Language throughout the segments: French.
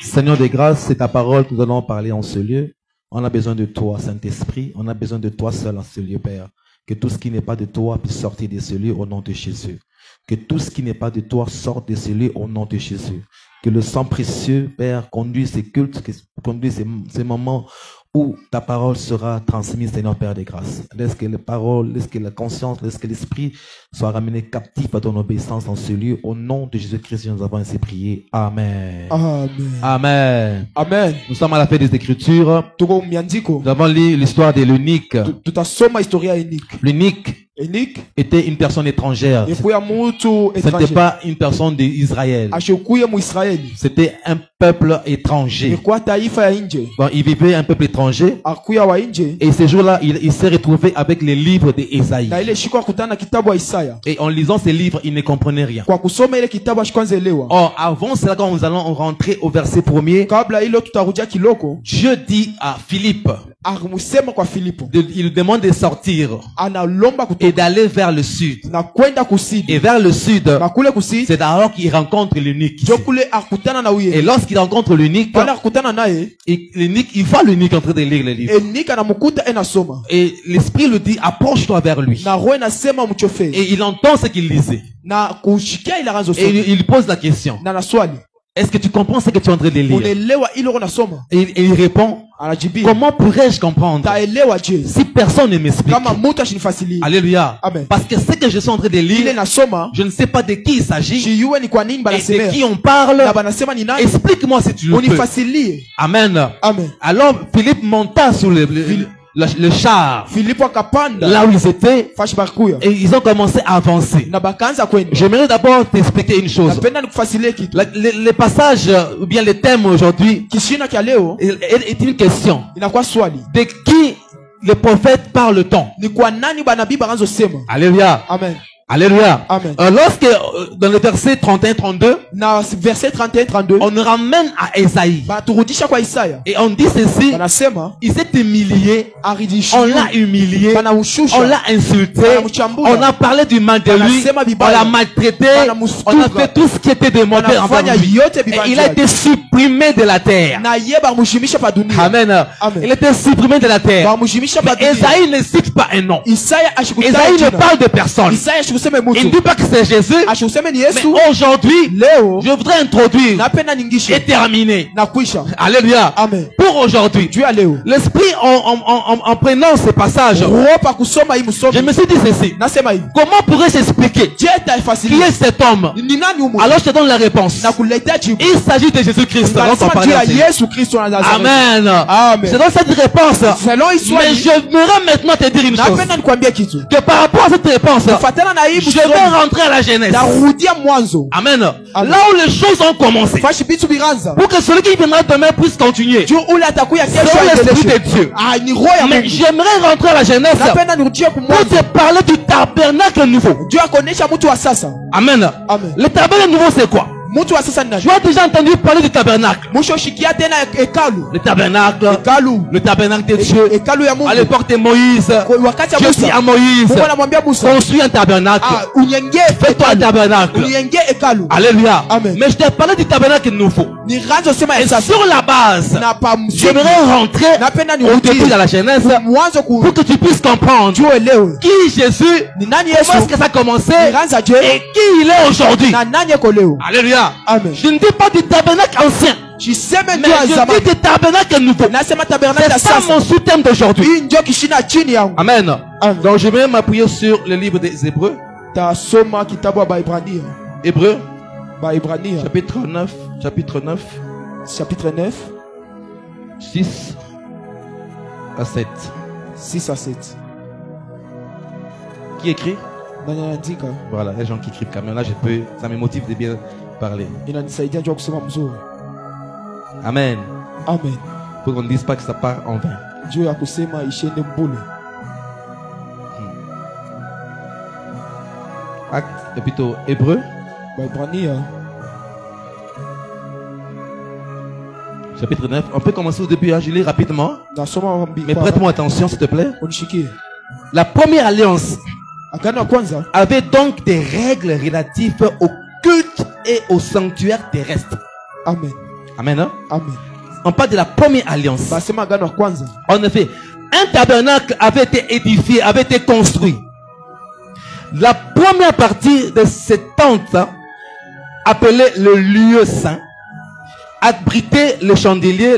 Seigneur de grâce, c'est ta parole que nous allons parler en ce lieu. On a besoin de toi, Saint-Esprit. On a besoin de toi seul en ce lieu, Père. Que tout ce qui n'est pas de toi puisse sortir de ce lieu au nom de Jésus. Que tout ce qui n'est pas de toi sorte de ce lieu au nom de Jésus. Que le sang précieux, Père, conduise ces cultes, conduise ces moments où ta parole sera transmise, Seigneur Père de grâce. Laisse que les paroles, laisse que la conscience, laisse que l'esprit soit ramené captif à ton obéissance dans ce lieu. Au nom de Jésus-Christ, nous avons ainsi prié. Amen. Amen. Amen. Amen. Nous sommes à la fin des Écritures. Nous avons lu l'histoire de l'eunuque. L'eunuque était une personne étrangère. Ce n'était pas une personne d'Israël. C'était un peuple étranger. Bon, il vivait un peuple étranger. Et ce jour-là, il s'est retrouvé avec les livres d'Ésaïe. Et en lisant ces livres, il ne comprenait rien. Or, avant cela, quand nous allons rentrer au verset 1er, Dieu dit à Philippe, il demande de sortir et d'aller vers le sud. Et vers le sud, c'est alors qu'il rencontre l'eunuque. Et lorsqu'il rencontre l'eunuque, il voit l'eunuque en train de lire le livre. Et l'esprit lui dit, approche-toi vers lui. Et il entend ce qu'il lisait. Et il pose la question. Est-ce que tu comprends ce que tu es en train de lire? Et il répond, comment pourrais-je comprendre si personne ne m'explique? Alléluia. Parce que ce que je suis en train de lire, je ne sais pas de qui il s'agit et de qui on parle. Explique-moi si tu le peux. Amen. Alors Philippe monta sur le char là où ils étaient et ils ont commencé à avancer. J'aimerais d'abord t'expliquer une chose. Le passage ou bien le thème aujourd'hui est une question. De qui le prophète parle-t-on? Alléluia. Amen. Alléluia. Lorsque dans le verset 31-32, on nous ramène à Esaïe. Et on dit ceci, il s'est humilié, on l'a humilié, on l'a insulté, on a parlé du mal de lui, on l'a maltraité, on a fait tout ce qui était demandé envers lui. Et il a été supprimé de la terre. Amen. Il a été supprimé de la terre. Mais Esaïe ne cite pas un nom. Esaïe ne parle de personne. Il ne dit pas que c'est Jésus. Mais aujourd'hui, je voudrais introduire et terminer. Alléluia. Pour aujourd'hui, l'esprit en prenant ce passage, je me suis dit ceci. Comment pourrais-je expliquer qui est cet homme? Alors je te donne la réponse. Il s'agit de Jésus-Christ. Amen. Je donne cette réponse. Mais j'aimerais maintenant te dire une chose. Que par rapport à cette réponse, je vais rentrer à la Genèse. Amen. Là où les choses ont commencé. Pour que celui qui viendra demain puisse continuer. C'est l'esprit de Dieu. Mais j'aimerais rentrer à la Genèse pour te parler du tabernacle nouveau. Amen. Le tabernacle nouveau c'est quoi? Tu as déjà entendu parler du tabernacle. Le tabernacle de Dieu. À l'époque de Moïse, Dieu dit à Moïse, construis un tabernacle. Fais-toi un tabernacle. Alléluia. Mais je t'ai parlé du tabernacle nouveau. Et sur la base, j'aimerais rentrer au début de la Genèse pour que tu puisses comprendre qui Jésus, comment est-ce que ça a commencé et qui il est aujourd'hui. Alléluia. Je ne dis pas du tabernacle ancien, mais je dis du tabernacle nouveau. C'est ça mon sous-thème d'aujourd'hui. Amen. Donc je vais m'appuyer sur le livre des Hébreux. Hébreux chapitre 9 6 à 7. 6 à 7. Qui écrit? Voilà, les gens qui écrivent quand même. Là, ça me motive de bien parler. Amen. Amen. Pour qu'on ne dise pas que ça part en vain. Acte, et plutôt Hébreu. Chapitre 9. On peut commencer au début, je lis rapidement. Mais prête-moi attention, s'il te plaît. La première alliance avait donc des règles relatives au culte et au sanctuaire terrestre. Amen. Amen. Hein? Amen. On parle de la première alliance. En effet, un tabernacle avait été édifié, avait été construit. La première partie de cette tente, appelée le lieu saint, abritait les chandeliers,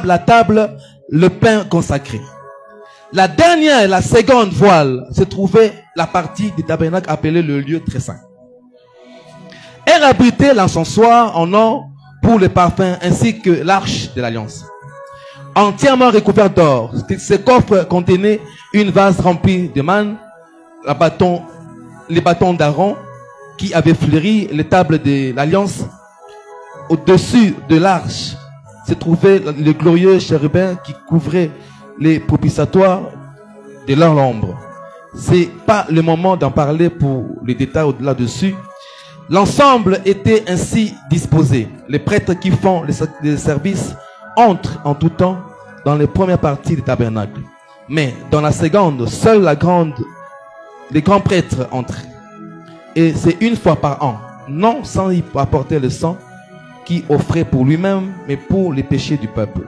la table, le pain consacré. La dernière et la seconde voile se trouvait la partie du tabernacle appelée le lieu très saint. Elle abritait l'encensoir en or pour les parfums ainsi que l'arche de l'alliance. Entièrement recouvert d'or, ce coffre contenait une vase remplie de manne, les bâtons d'Aaron qui avaient fleuri les tables de l'alliance. Au-dessus de l'arche se trouvait le glorieux chérubin qui couvrait les propitiatoires de leur ombre. C'est pas le moment d'en parler pour les détails au-delà dessus. L'ensemble était ainsi disposé. Les prêtres qui font les services entrent en tout temps dans les premières parties du tabernacle. Mais dans la seconde, seuls les grands prêtres entrent. Et c'est une fois par an, non sans y apporter le sang qui offrait pour lui-même, mais pour les péchés du peuple.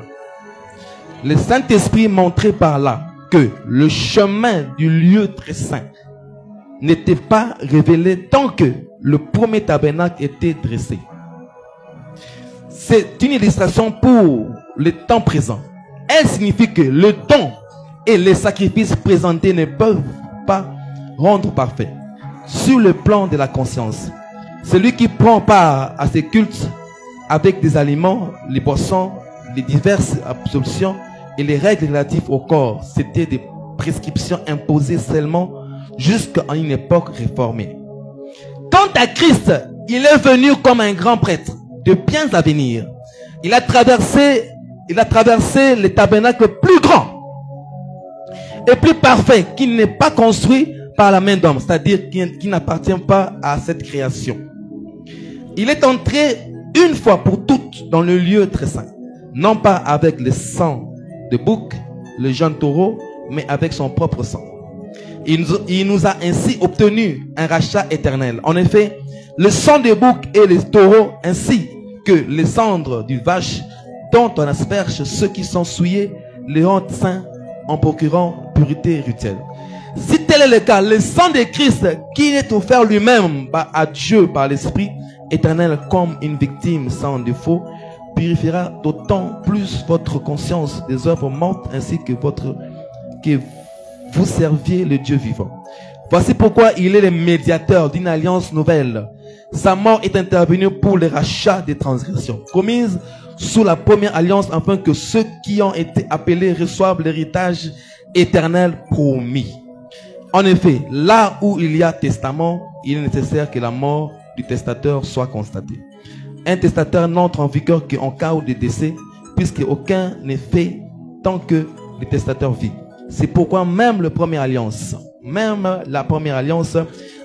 Le Saint-Esprit montrait par là que le chemin du lieu très saint n'était pas révélé tant que le premier tabernacle était dressé. C'est une illustration pour le temps présent. Elle signifie que le don et les sacrifices présentés ne peuvent pas rendre parfait. Sur le plan de la conscience, celui qui prend part à ces cultes avec des aliments, les boissons, les diverses absolutions et les règles relatives au corps, c'était des prescriptions imposées seulement jusqu'à une époque réformée. Quant à Christ, il est venu comme un grand prêtre de biens à venir. Il a traversé les tabernacles plus grands et plus parfaits qui n'est pas construit par la main d'homme, c'est-à-dire qui n'appartient pas à cette création. Il est entré une fois pour toutes dans le lieu très saint, non pas avec le sang de bouc, le jeune taureau, mais avec son propre sang. Il nous a ainsi obtenu un rachat éternel. En effet, le sang des boucs et les taureaux, ainsi que les cendres du vache, dont on asperge ceux qui sont souillés, les rendent saints en procurant purité rituelle. Si tel est le cas, le sang de Christ, qui est offert lui-même à Dieu par l'Esprit éternel comme une victime sans défaut, purifiera d'autant plus votre conscience des œuvres mortes ainsi que vous serviez le Dieu vivant. Voici pourquoi il est le médiateur d'une alliance nouvelle. Sa mort est intervenue pour le rachat des transgressions commises sous la première alliance, afin que ceux qui ont été appelés reçoivent l'héritage éternel promis. En effet, là où il y a testament, il est nécessaire que la mort du testateur soit constatée. Un testateur n'entre en vigueur qu'en cas de décès, puisque aucun n'est fait tant que le testateur vit. C'est pourquoi même la première alliance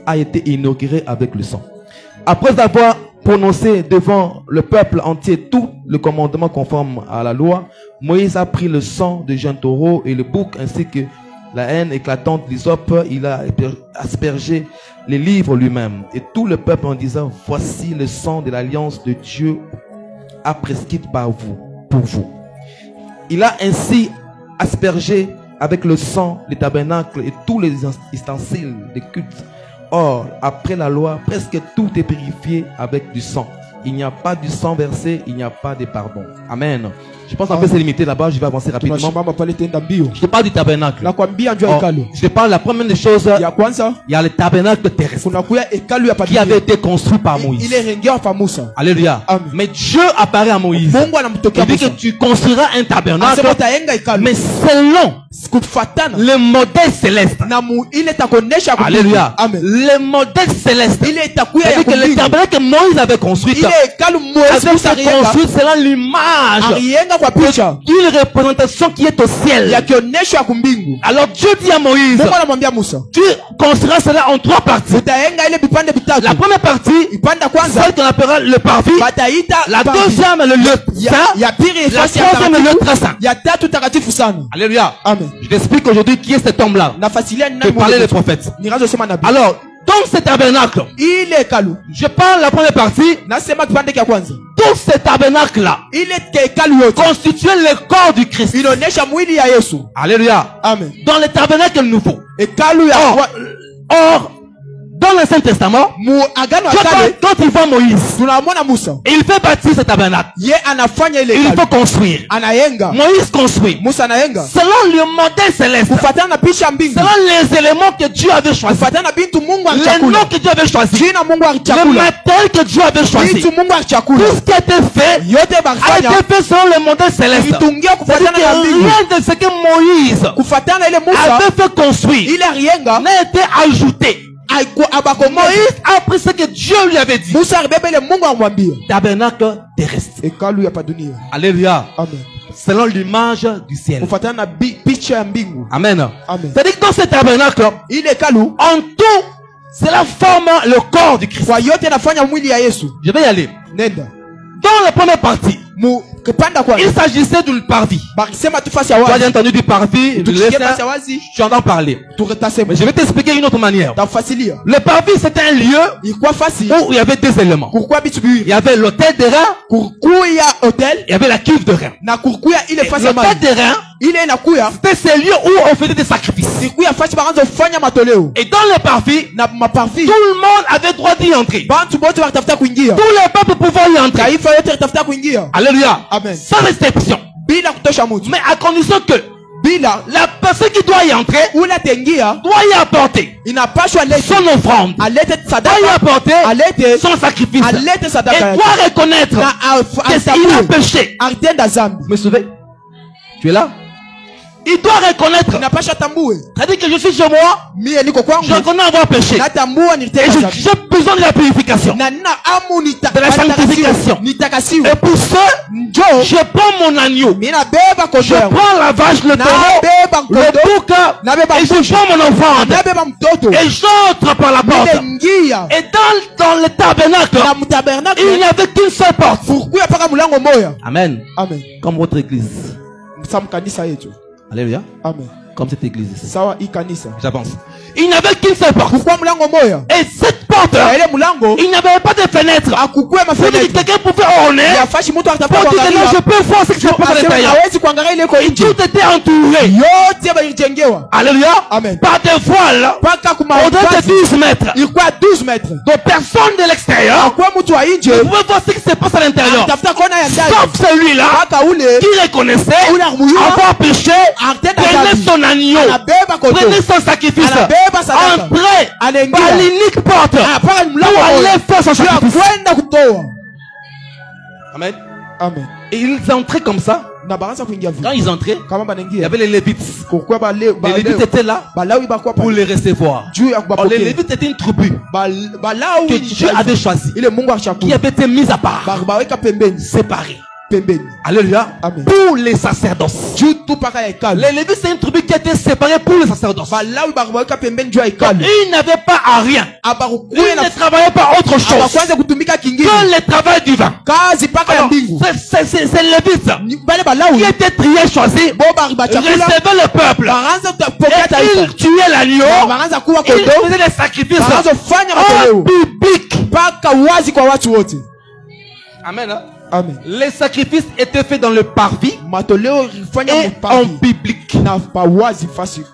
a été inaugurée avec le sang. Après avoir prononcé devant le peuple entier tout le commandement conforme à la loi, Moïse a pris le sang de jeune taureau et le bouc ainsi que la haine éclatante d'hysope. Il a aspergé les livres lui-même et tout le peuple en disant: voici le sang de l'alliance de Dieu a prescrite par vous, pour vous. Il a ainsi aspergé avec le sang les tabernacles et tous les ustensiles de culte. Or, après la loi, presque tout est purifié avec du sang. Il n'y a pas du sang versé, il n'y a pas de pardon. Amen. Je pense qu'on peut se limiter là-bas, je vais avancer rapidement. Je te parle du tabernacle. Je te parle de la première des choses. Il y a le tabernacle terrestre qui avait été construit par Moïse. Alléluia. Mais Dieu apparaît à Moïse. Il dit que tu construiras un tabernacle, mais selon le modèle céleste. Alléluia. Le modèle céleste. C'est-à-dire que le tabernacle que Moïse avait construit, c'est l'image d'une représentation qui est au ciel. Alors Dieu dit à Moïse: tu construiras cela en trois parties. La première partie, celle qu'on appellera le parvis. La deuxième, le lieu saint. La troisième, le lieu très saint. Alléluia. Je t'explique aujourd'hui qui est cet homme-là que parlait le prophète. Alors, Dans ce tabernacle, je parle la première partie. Dans ce tabernacle-là, constituait le corps du Christ. Alléluia. Amen. Dans le tabernacle nouveau. Or, dans l'Ancien Testament, quand il voit Moïse, il fait bâtir ce tabernacle. Il faut construire. Moïse construit. Selon le modèle céleste. Selon les éléments que Dieu avait choisis. Les noms que Dieu avait choisis. Le matériel que Dieu avait choisi. Tout ce qui a été fait a été fait selon le modèle céleste. Rien de ce que Moïse avait fait construire n'a été ajouté. Moïse a pris ce que Dieu lui avait dit. Tabernacle terrestre. Alléluia. Selon l'image du ciel. Amen. C'est-à-dire que dans ce tabernacle, en tout, cela forme le corps du Christ. Je vais y aller. Dans la première partie, il s'agissait d'une parvis. Tu as entendu du parvis, tu entends parler. Mais je vais t'expliquer une autre manière. Le parvis, c'était un lieu où il y avait deux éléments. Il y avait l'autel de rein, il y avait la cuve de rein. L'autel de rein, c'était ce lieu où on faisait des sacrifices. Et dans le parvis, tout le monde avait droit d'y entrer. Tout le peuple pouvait y entrer. Alléluia. Amen. Sans exception. Mais à condition que la personne qui doit y entrer doit y apporter son offrande, doit y apporter son sacrifice, et doit reconnaître qu'il a péché. Vous me suivez? Tu es là? Il doit reconnaître. C'est-à-dire que je suis chez moi, je reconnais avoir péché. Et j'ai besoin de la purification, de la sanctification. Et pour ça, je prends mon agneau, je prends la vache, le taureau, le bouc, et je prends mon offrande. Et j'entre par la porte. Et dans le tabernacle, il n'y avait qu'une seule porte. Amen. Comme votre église. Alléluia. Amen. Comme cette église. J'avance. Il n'y avait qu'une seule porte. Et cette porte, il n'y avait pas de fenêtre. Quelqu'un pouvait orner pour dire que non, je peux voir ce qui se passe à l'intérieur. Et tout était entouré. Alléluia. Amen. Par des voiles au-delà de 12 mètres. Donc personne de l'extérieur ne pouvait voir ce qui se passe à l'intérieur. Sauf celui-là qui reconnaissait avoir péché, prenait son agneau, prenez son sacrifice, entrez par l'unique porte pour aller faire son sacrifice. Amen. Amen. Et ils entraient comme ça. Quand ils entraient, il y avait les Lévites. Les Lévites étaient là pour les recevoir. Or, les Lévites étaient une tribu que Dieu avait choisi, qui avait été mise à part, séparée. Alléluia. Amen. Pour les sacerdoces. Les Lévites, c'est une tribu qui a été séparée pour les sacerdoces. Ils n'avaient pas à rien. Ils ne travaillaient pas autre chose que le travail divin. C'est les Lévites qui étaient triés, choisis, recevaient le peuple. Et ils tuaient l'agneau. Ils faisaient les sacrifices en public. Amen. Amen. Les sacrifices étaient faits dans le parvis et en public.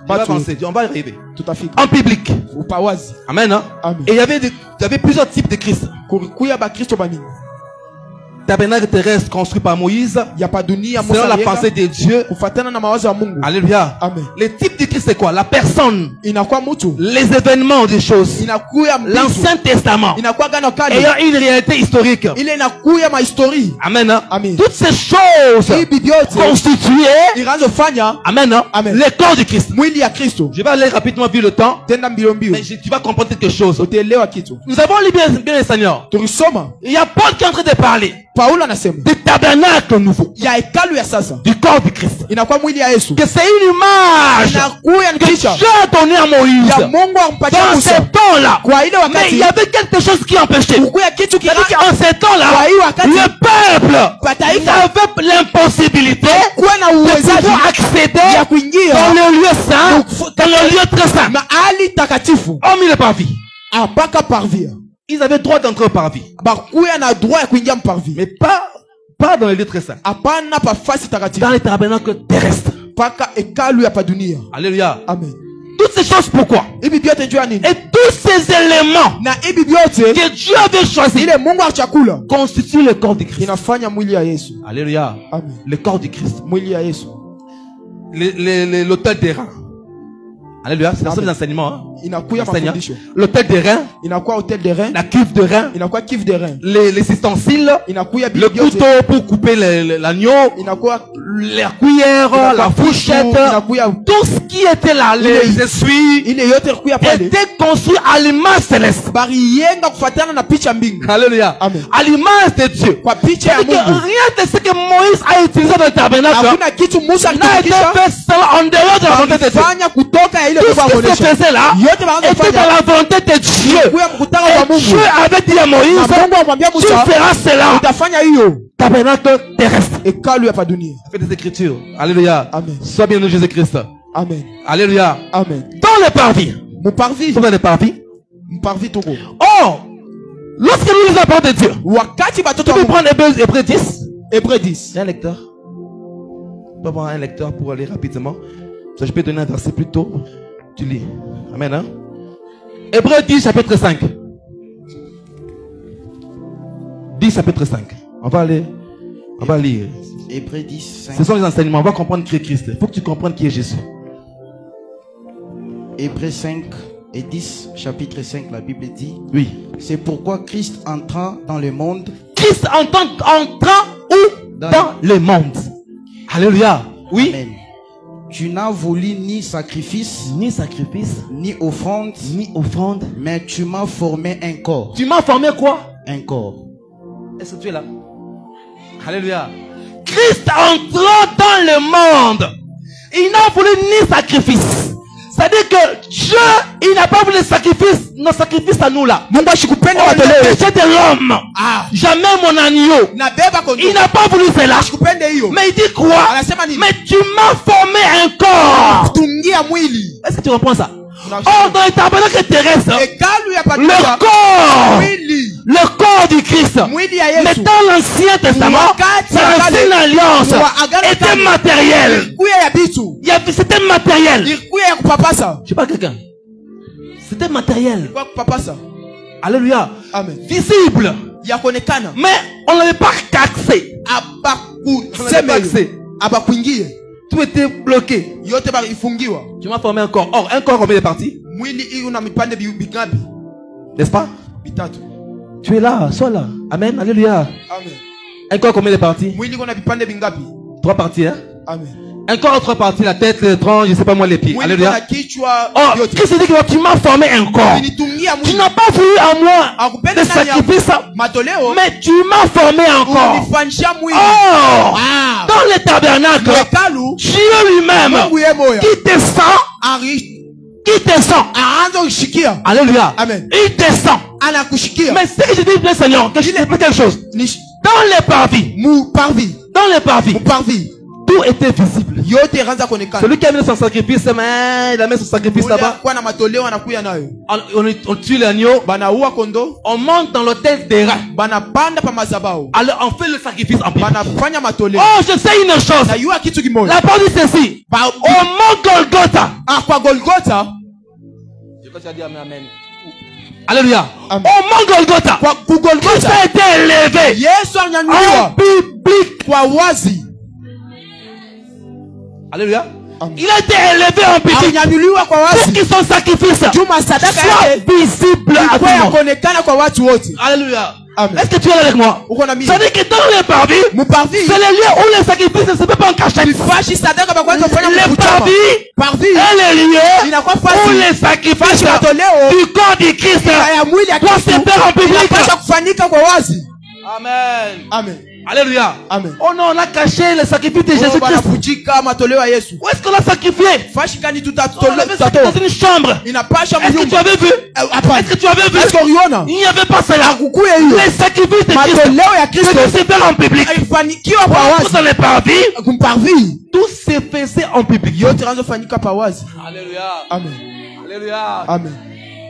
On va arriver. Tout à fait. En public. Amen. Amen. Et il y avait plusieurs types de Christ. Tabernacle terrestre construit par Moïse, selon la pensée de Dieu. Alléluia. Amen. Les types de Christ, c'est quoi? La personne, les événements des choses, l'Ancien Testament ayant une réalité historique. Amen. Amen. Toutes ces choses constituées, amen, le corps du Christ. Je vais aller rapidement vu le temps, mais tu vas comprendre quelque chose. Nous avons lu bien le Seigneur. Il y a Paul qui est en train de parler du tabernacle nouveau, du corps du Christ, que c'est une image que Dieu a donnée à Moïse dans ce temps-là. Mais il y avait quelque chose qui empêchait. En ce temps-là, le peuple avait l'impossibilité de pouvoir accéder dans le lieu saint, dans le lieu très saint. Hormis le parvis. Apaka parvis. Ils avaient droit d'entrer au parvis. Mais pas dans les lieux très saints. Dans les tabernacles terrestres. Alléluia. Amen. Toutes ces choses pourquoi? Et tous ces éléments que Dieu avait choisis constituent le corps du Christ. Alléluia. Amen. Le corps du Christ. L'autel des reins. Alléluia. C'est dans ces enseignements. Hein? L'autel des reins. La cuve de reins. Les ustensiles. Le couteau pour couper l'agneau. La cuillère. La fourchette. Tout ce qui était là. Les essuies. Était construit à l'image céleste. Alléluia. À l'image de Dieu. Rien de ce que Moïse a utilisé dans le tabernacle n'a été fait en dehors de la volonté de Dieu. Tout ce qui se faisait là était dans la volonté de Dieu. Et Dieu avait dit à Moïse, tu feras cela. Tabernacle terrestre. Fait des écritures. Alléluia. Amen. Sois bien de Jésus-Christ. Amen. Alléluia. Amen. Dans les parvis. Dans les parvis. Oh, lorsque nous lisons la parole de Dieu, tu peux prendre Hébreux 10. Hébreux 10. Il y a un lecteur. Tu peux avoir un lecteur pour aller rapidement. Je peux donner un verset plus tôt. Tu lis. Amen. Hein? Hébreux 10, chapitre 5. 10, chapitre 5. On va aller. On va lire. Hébreux 10, 5. Ce sont les enseignements. On va comprendre qui est Christ. Il faut que tu comprennes qui est Jésus. Hébreux 5 et 10, chapitre 5, la Bible dit. Oui. C'est pourquoi Christ entra dans le monde. Christ entra où? Dans le monde. Alléluia. Oui. Amen. Tu n'as voulu ni sacrifice, ni offrande, mais tu m'as formé un corps. Tu m'as formé quoi? Un corps. Est-ce que tu es là? Alléluia. Christ entra dans le monde. Il n'a voulu ni sacrifice. C'est-à-dire que Dieu, il n'a pas voulu sacrifice, nos sacrifices à nous là. On a péché de l'homme. Jamais mon agneau. Il n'a pas voulu cela. Mais il dit quoi? Mais tu m'as formé un corps. Est-ce que tu reprends ça? Oh, dans les tabernacles terrestres, le corps du Christ, mais dans l'Ancien Testament, dans l'Ancienne Alliance, était matériel. C'était matériel. Je sais pas quelqu'un. C'était matériel. Alléluia. Amen. Visible. Mais on n'avait pas accès. Tout était bloqué. Tu m'as formé un corps. Or, un corps, combien de parties? N'est-ce pas? Tu es là, sois là. Amen. Alléluia. Amen. Un corps, combien de parties? 3 parties, hein? Amen. Un corps en 3 parties, la tête, le tronc, je ne sais pas moi, les pieds. Alléluia. Oh, qu'est-ce que dit que tu m'as formé un corps? Tu n'as pas voulu à moi de sacrifice, mais tu m'as formé un corps. Oh, dans le tabernacle, Dieu lui-même qui descend. Alléluia. Amen. Il descend. Mais ce que je dis, bien Seigneur, que je dis quelque chose. Dans les parvis, tout était visible. Celui qui a mis son sacrifice, mais il a mis son sacrifice là-bas. On tue l'agneau. On monte dans l'autel des reins. Alors on fait le sacrifice en public. Oh, je sais une chose. La parole dit ceci. Au mont Golgotha. Je vais te dire amen. Alléluia. Au mont Golgotha. Christ a été élevé en public. Alléluia. Il a été élevé en public pour que son sacrifice soit visible à tout le monde. Alléluia. Est-ce que tu es là avec moi? C'est-à-dire que dans les parvis, c'est les lieux où les sacrifices ne se peuvent pas en cachette. Les parvis et les lieux où les sacrifices du corps du Christ doivent se faire en public. Amen. Amen. Alléluia. Amen. Oh non, on a caché le sacrifice de Jésus-Christ. Où est-ce qu'on l'a sacrifié? On l'a sacrifié dans une chambre. Est-ce que tu avais vu? Est-ce que tu avais vu? Il n'y avait pas cela. Les sacrifices de Christ se faisaient en public. Dans les parvis, tout se faisait en public. Alléluia. Amen. Alléluia. Alléluia. Amen.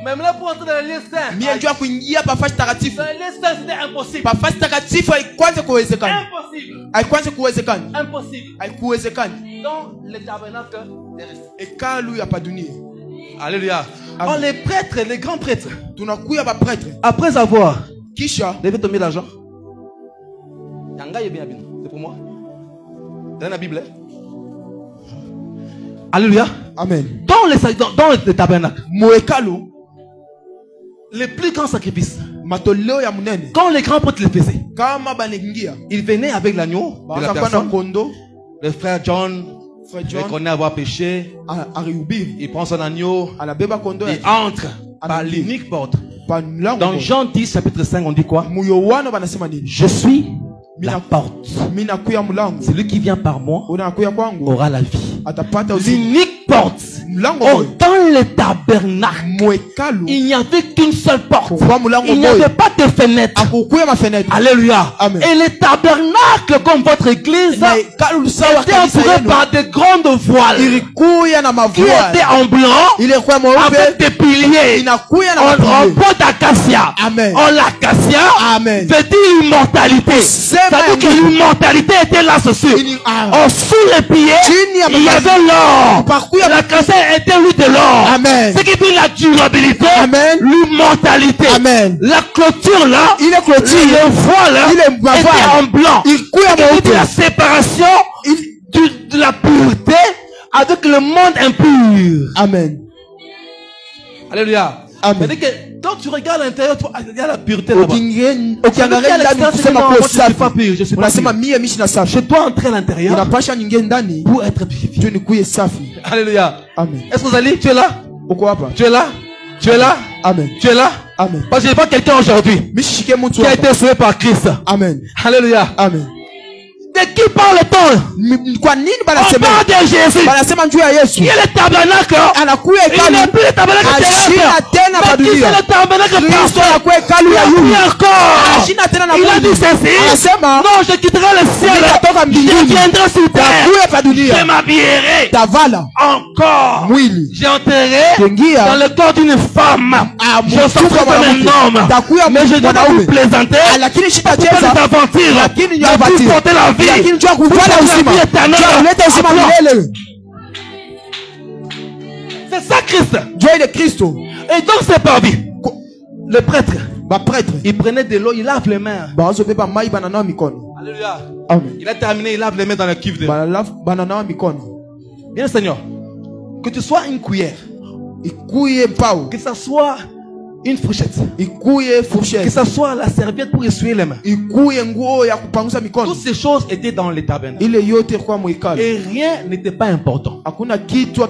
Même là pour entrer dans les lieux saints. Mienjua kuingia pafasi takatifu. Dans les lieux saints c'était impossible. Pafasi takatifu haikuanza kuwezekana. Impossible. Haikuanza kuwezekana. Impossible. Haikuwezekana. Dans le tabernacle terrestre. Hekalu ya pa dunia. Alléluia. Oh, les prêtres, les grands prêtres. Tunakuya ba prêtre. Après avoir Kisha. Devez tomber l'argent. C'est pour moi. Dans la Bible. Alléluia. Amen. Dans le tabernacle. Moekalu. Les plus grands sacrifices. Matoleo ya munene. Quand les grands prêtres le faisaient. Kama balengia. Ils venaient avec l'agneau de la personne. Le frère John. Reconnaît avoir péché. Il prend son agneau. Il entre par l'unique porte. Dans Jean 10 chapitre 5 on dit quoi? Je suis la porte. Celui qui vient par moi aura la vie. L'unique porte. Oh, dans le tabernacle, il n'y avait qu'une seule porte. Il n'y avait pas de fenêtre. Alléluia. Amen. Et le tabernacle, comme votre église, était entouré par de grandes voiles qui étaient en blanc avec des piliers en bois d'acacia. En l'acacia veut dire immortalité. C'est-à-dire que l'immortalité était là dessus. Sous les pieds, il y avait l'or. L'acacia était lui de l'or. Ce qui dit la durabilité, l'immortalité. La clôture là, le voile était en blanc. Il dit la séparation de la pureté avec le monde impur. Amen. Alléluia. Amen. Que quand tu regardes l'intérieur, il y a la pureté là-bas. Je suis pas pur. Je dois entrer à l'intérieur pour être purifié. Alléluia. Amen. Est-ce que vous allez? Tu es là? Tu es là? Tu es là? Amen. Tu es là? Amen. Parce que je vois quelqu'un aujourd'hui qui a été sauvé par Christ. Amen. Alléluia. Amen. De qui parle-t-on? On parle de Jésus. Qui est le tabernacle? Il n'est plus le tabernacle terrestre. Mais qui c'est le tabernacle parfait? Il a encore. Il a dit ceci. Non, je quitterai le ciel. Je viendrai sur terre. Je m'habillerai. Encore. J'entrerai dans le corps d'une femme. Je sortirai comme un homme. Mais je dois pas vous plaisanter. Je peux pas les aventure. Je vais porter la vie. C'est ça Christ. Dieu est le Christ. Et donc c'est par vie. Le prêtre, il prenait de l'eau, il lave les mains. Alléluia. Il a terminé, il lave les mains dans la cuve de bien Seigneur, que tu sois une cuillère, que ça soit une fourchette, que ça soit la serviette pour essuyer les mains. Toutes ces choses étaient dans les tabernacles. Et rien n'était pas important. Tout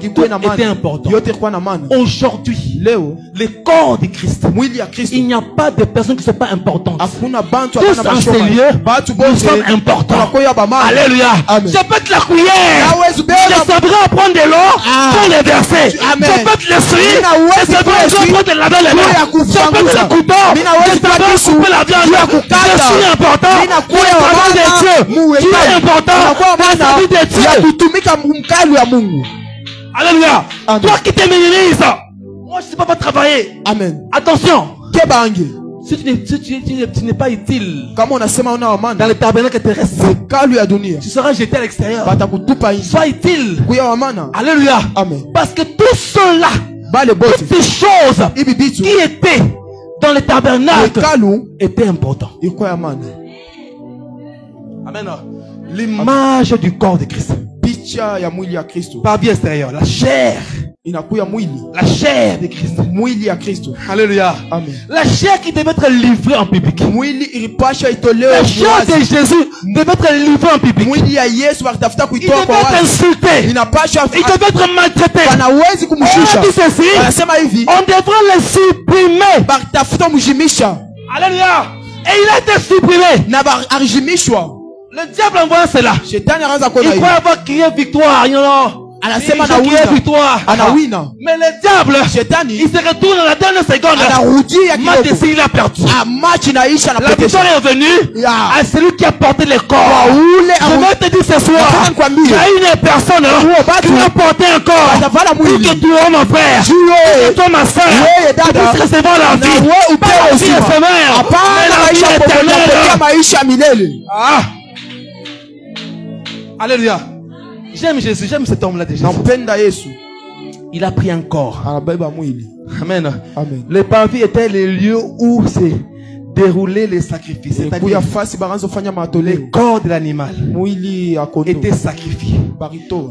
était important. Aujourd'hui, le corps de Christ, il n'y a pas de personnes qui ne sont pas importantes. Tous en ces lieux, nous sommes importants. Alléluia. Je peux te la cuillère. Je saurais prendre de l'eau pour les verser. Je peux te l'essuyer. Je saurais prendre de laver les mains. Je peux te le couteau. Je saurais couper la viande. Je suis important. Pour le travail de Dieu. Tu es important. Dans la vie de Dieu. Alléluia. Toi qui te minimises, moi je ne sais pas travailler. Amen. Attention. Si tu n'es pas utile dans le tabernacle terrestre, tu seras jeté à l'extérieur. Sois utile. Alléluia. Amen. Parce que tous ceux-là, toutes ces choses qui étaient dans le tabernacle étaient importants. Amen. L'image du corps de Christ. Par vie extérieure, la chair. La chair de Christ. Alléluia. Amen. La chair qui devait être livrée en public. La chair de Jésus devait être livrée en public. Il devait être insulté. Il devait être maltraité. On dit ceci. On devrait le supprimer. Alléluia. Et il a été supprimé. Le diable envoie cela. Il croit avoir crié victoire. Victoire. Mais le diable, il se retourne à la dernière seconde. Il a perdu. La victoire est venue à celui qui a porté le corps. Je vais te dire ce soir, il y a une personne qui va porter un corps pour que toi mon frère, que toi ma soeur, tu puisses recevoir la vie, pas la vie éphémère, mais la vie éternelle. Ah. Alléluia. J'aime Jésus, j'aime cet homme là déjà. Il a pris un corps. Amen. Amen. Les parvis étaient les lieux où c'est dérouler les sacrifices. C'est-à-dire le corps de l'animal était sacrifié.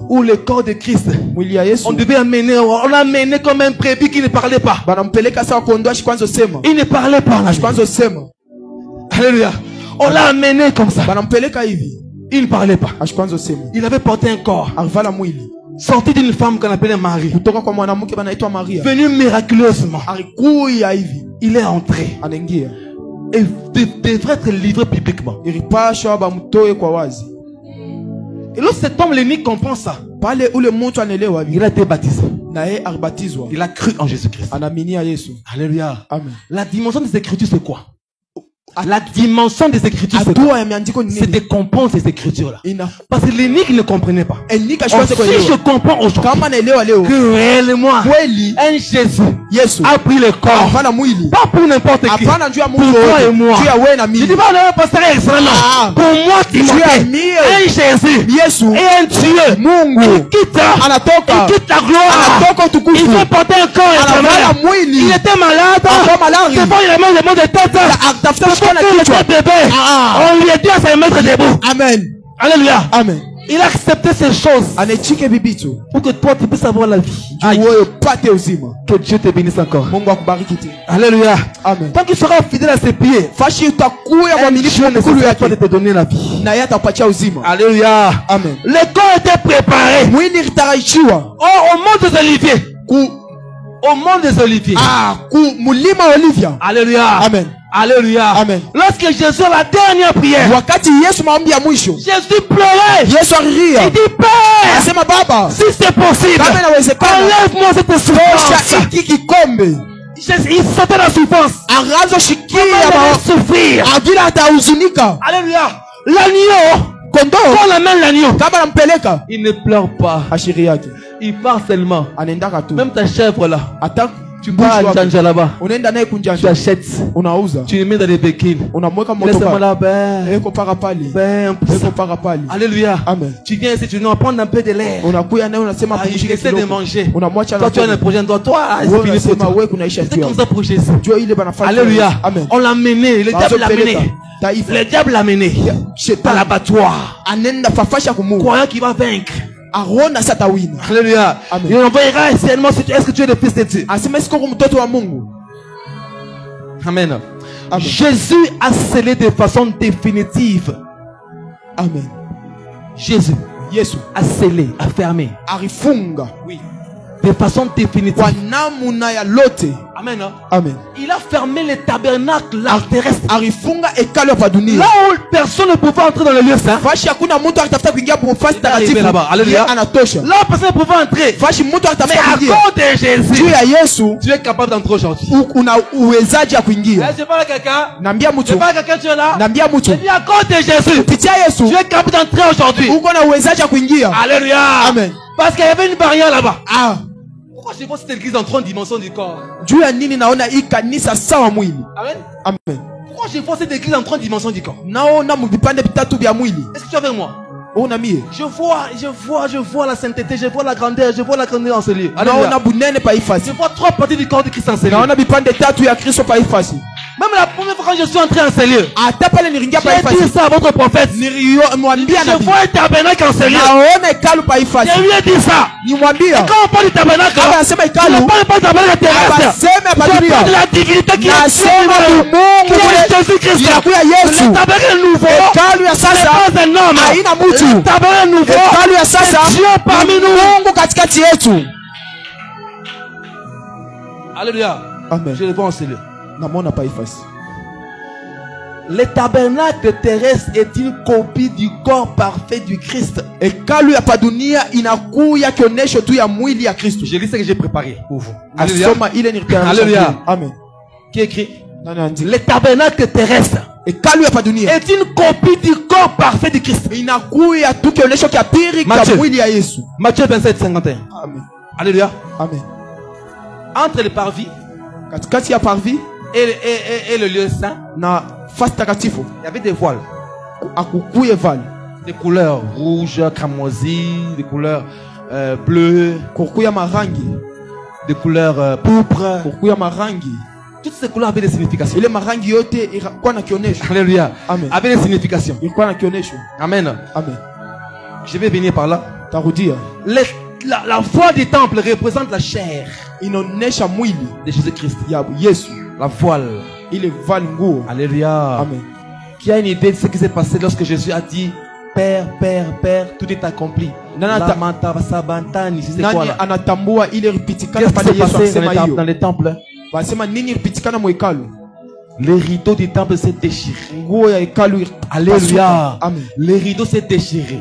Ou le corps de Christ. On devait amener, on l'a amené comme un brebis qui ne parlait pas. Il ne parlait pas. Alléluia. On l'a amené comme ça. Il ne parlait pas. Il avait porté un corps. Sorti d'une femme qu'on appelait Marie. Venu miraculeusement. Il est entré. Et devrait être livré publiquement. Et lorsque cet homme l'ennemi comprend ça, il a été baptisé. Il a cru en Jésus-Christ. Alléluia. Amen. La dimension des Écritures, c'est quoi? La dimension des Écritures, c'est de comprendre ces Écritures-là. Parce que l'ennemi ne comprenait pas. Si je comprends aujourd'hui que réellement un Jésus a pris le corps, pas pour n'importe qui, pour toi et moi. Je dis pas non, pasteur excellent. Pour moi, Timothée, un Jésus et un Dieu qui quitte la gloire. Il veut porter un corps. Il était malade. Devant il a le mot de tête. Il était bébé. On lui a dit à se mettre debout. Amen. Alléluia. Amen. Il a accepté ces choses pour que toi tu puisses avoir la vie. Que Dieu te bénisse encore. Alléluia. Amen. Tant qu'il sera fidèle à ses pieds, Dieu ne sera pas de te donner la vie. Alléluia. Amen. Le corps était préparé. Au monde des oliviers. Au monde des oliviers. Alléluia. Amen. Alléluia. Amen. Lorsque Jésus a la dernière prière, Jésus pleurait. Il dit Père, si c'est possible, enlève-moi cette souffrance. Il sentait la souffrance. Il souffrir. Alléluia. L'agneau, quand on amène l'agneau, il ne pleure pas. Il part seulement. Même ta chèvre là. Tu vas à Janja là-bas. Tu achètes. Tu les mets dans des béquilles. Laisse-moi là. Alléluia. Amen. Tu viens ici, tu nous apprends un peu de l'air. Tu essaies de manger. Toi, tu as un projet. Toi, c'est comme ça pour Jésus. Alléluia. On l'a mené. Le diable l'a mené. Le diable l'a mené à l'abattoir. Croyant qu'il va vaincre. Alléluia. Il envoyera essentiellement si est-ce que tu es le fils de Dieu. Amen. Amen. Jésus a scellé de façon définitive. Amen. Jésus a scellé, a fermé. Oui. De façon définitive. Amen. Amen. Il a fermé les tabernacles terrestres. Là où personne ne pouvait entrer dans le lieu saint. Alléluia. Là où personne ne pouvait entrer. Mais à cause de Jésus, tu es capable d'entrer aujourd'hui. Je parle à quelqu'un. Je parle à quelqu'un, tu es là. Je dis à cause de Jésus, tu es capable d'entrer aujourd'hui. Alléluia. Amen. Parce qu'il y avait une barrière là-bas. Pourquoi je vois cette église en 3 dimensions du corps? Amen. Amen. Pourquoi je vois cette église en 3 dimensions du corps? Est-ce que tu es avec moi? Je vois la sainteté, je vois la grandeur en ce lieu. Je vois 3 parties du corps de Christ en ce lieu. Même la première fois quand je suis entré en ce lieu, j'ai dit ça à votre prophète. Je vois un tabernacle en ce lieu. Je lui ai dit ça. Et quand on parle du tabernacle, on ne parle pas du tabernacle terrestre. Je parle de la divinité qui est Jésus-Christ. Le tabernacle nouveau, ce n'est pas un homme. Le tabernacle nouveau, c'est Dieu parmi nous. Alléluia. Je le vois en ce lieu. Le tabernacle terrestre est une copie du corps parfait du Christ. Je lis ce que j'ai préparé pour vous. Alléluia. Alléluia. Amen. Qui écrit? Le tabernacle terrestre est une copie du corps parfait de Christ. Matthieu 27, 51. Amen. Alléluia. Amen. Entre le parvis et le lieu saint, il y avait des voiles. Des couleurs rouges, cramoisies, des couleurs bleues, des couleurs pourpres. Toutes ces couleurs avaient des significations. Alléluia. Amen. Avaient des significations. Amen. Amen. Je vais venir par là. La foi du temple représente la chair de Jésus-Christ. La voile. Alléluia. Amen. Qui a une idée de ce qui s'est passé lorsque Jésus a dit Père, Père, Père, tout est accompli. C'est quoi là? Qu'est-ce qui s'est passé dans les temples? Les rideaux du temple s'est déchiré. Alléluia. Amen. Les rideaux s'est déchiré.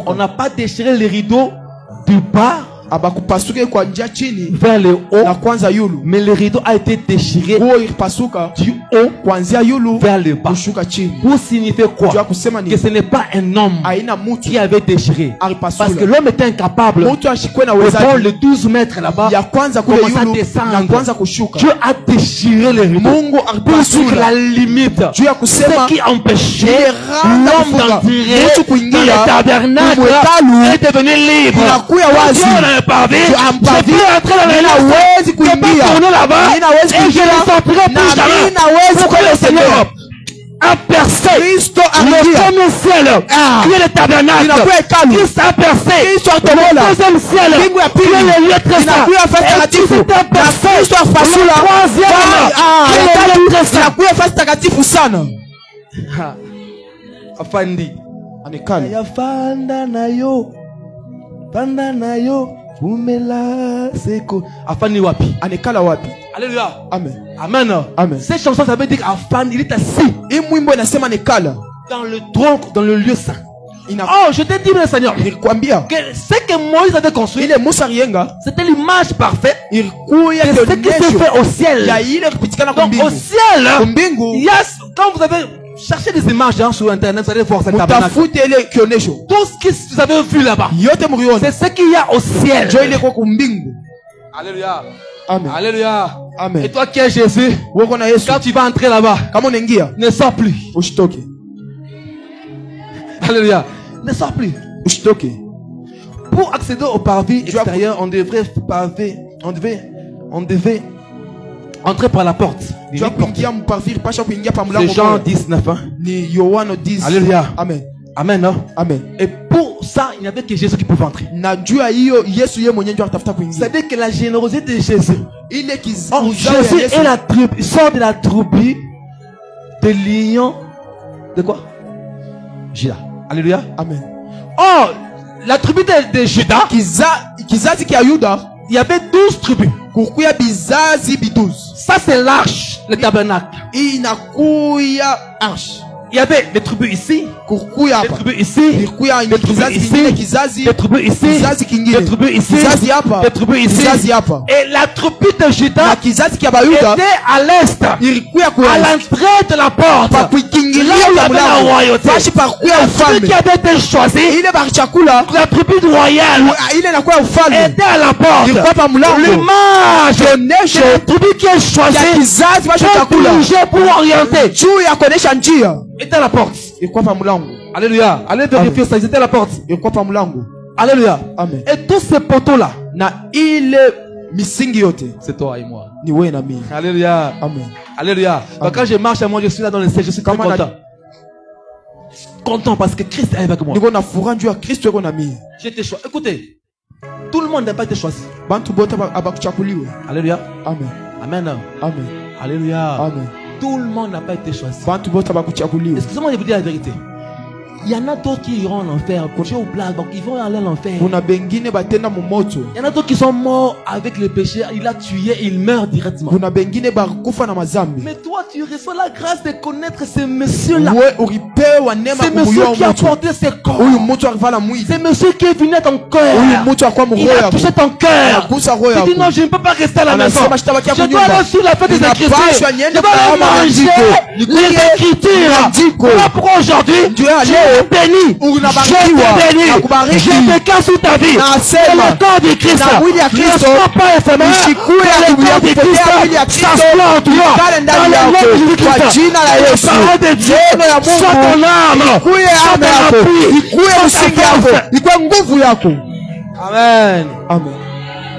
On n'a pas déchiré les rideaux du bas vers le haut, mais le rideau a été déchiré du haut vers le bas. Pour signifier quoi? Que ce n'est pas un homme qui avait déchiré, parce que l'homme était incapable de prendre le 12 mètres là-bas, commencer à descendre. Dieu a déchiré le rideau pour suivre la limite, ce qui empêchait l'homme d'entrer dans le tabernacle est devenu libre. Je peux entrer dans les lieux, je peux tourner là-bas et je ne sortirai plus jamais. Pourquoi le Seigneur a percé le premier ciel qui est le tabernacle? Christ a percé le deuxième ciel qui est le lieu très saint. Et Christ a percé le troisième qui est le lieu très saint. Afandi Ayafanda nayo Panda nayo Umela seko. Afani wapi? Anekala wapi? Alléluia. Amen. Amen. Amen. Cette chanson, ça veut dire qu'Afan, il est assis dans le tronc, dans le lieu saint. Oh, je t'ai dit, le Seigneur, que ce que Moïse avait construit, c'était l'image parfaite de ce qui se fait au ciel. Donc, au ciel, il y a, quand vous avez cherché des images sur internet, vous allez voir cette tabernacle. Tout ce que vous avez vu là-bas, c'est ce qu'il y a au ciel. Alléluia. Amen. Alléluia. Amen. Et toi qui es Jésus, quand tu vas entrer là-bas, ne sors plus. Alléluia. Ne sors plus. Pour accéder au parvis extérieur, on devait entrer par la porte. C'est Jean 19. Hein? Alléluia. Amen. Amen. Non? Amen. Et pour ça, il n'y avait que Jésus qui pouvait entrer. C'est-à-dire que la générosité de Jésus. Oh, Jésus est la tribu. Il sort de la tribu de lion. De quoi? Judas. Alléluia. Amen. Oh, la tribu de Judas. Il y avait 12 tribus. Ça c'est l'arche, le tabernacle. Il y avait des tribus ici, des tribus ici, des tribus ici, des tribus ici, des tribus ici, des tribus ici. Et la tribu de Judas était à l'est, à l'entrée de la porte, là où il y avait la royauté. La tribu qui avait été choisie, la tribu royale, était à la porte. L'image de la tribu qui est choisie, pour orienter, était à la porte. Alléluia. Allez vérifier ça. Ils étaient à la porte. Alléluia. Amen. Et tous ces poteaux là, c'est toi et moi. Alléluia. Amen. Alléluia. Donc quand je marche, moi je suis là dans le ciel, je suis très content. Content parce que Christ est avec moi. J'ai été choisi. Écoutez, tout le monde n'a pas été choisi. Alléluia. Amen. Amen. Amen. Alléluia. Amen. Tout le monde n'a pas été choisi. Excusez-moi de vous dire la vérité. Il y en a d'autres qui iront en enfer. Continuez aux blagues, donc ils vont aller en enfer. Il y en a d'autres qui sont morts avec le péché. Il a tué, il meurt directement. Mais toi, tu reçois la grâce de connaître ce monsieur-là. C'est monsieur qui a porté ses corps. C'est monsieur qui est venu à ton cœur. Il a touché ton cœur. Tu dis non, je ne peux pas rester à la maison. Je dois aller sur la fête des Écritures. Je dois aller manger les Écritures. Voilà pourquoi aujourd'hui, je te bénis. Je déclare sur ta vie. C'est le corps de Christ. Ne sois pas éphémère. Le corps de Christ s'assoit en toi. Dans le nom de Jésus-Christ. La parole de Dieu soit ton âme. Soit ton appui. Amen. Amen.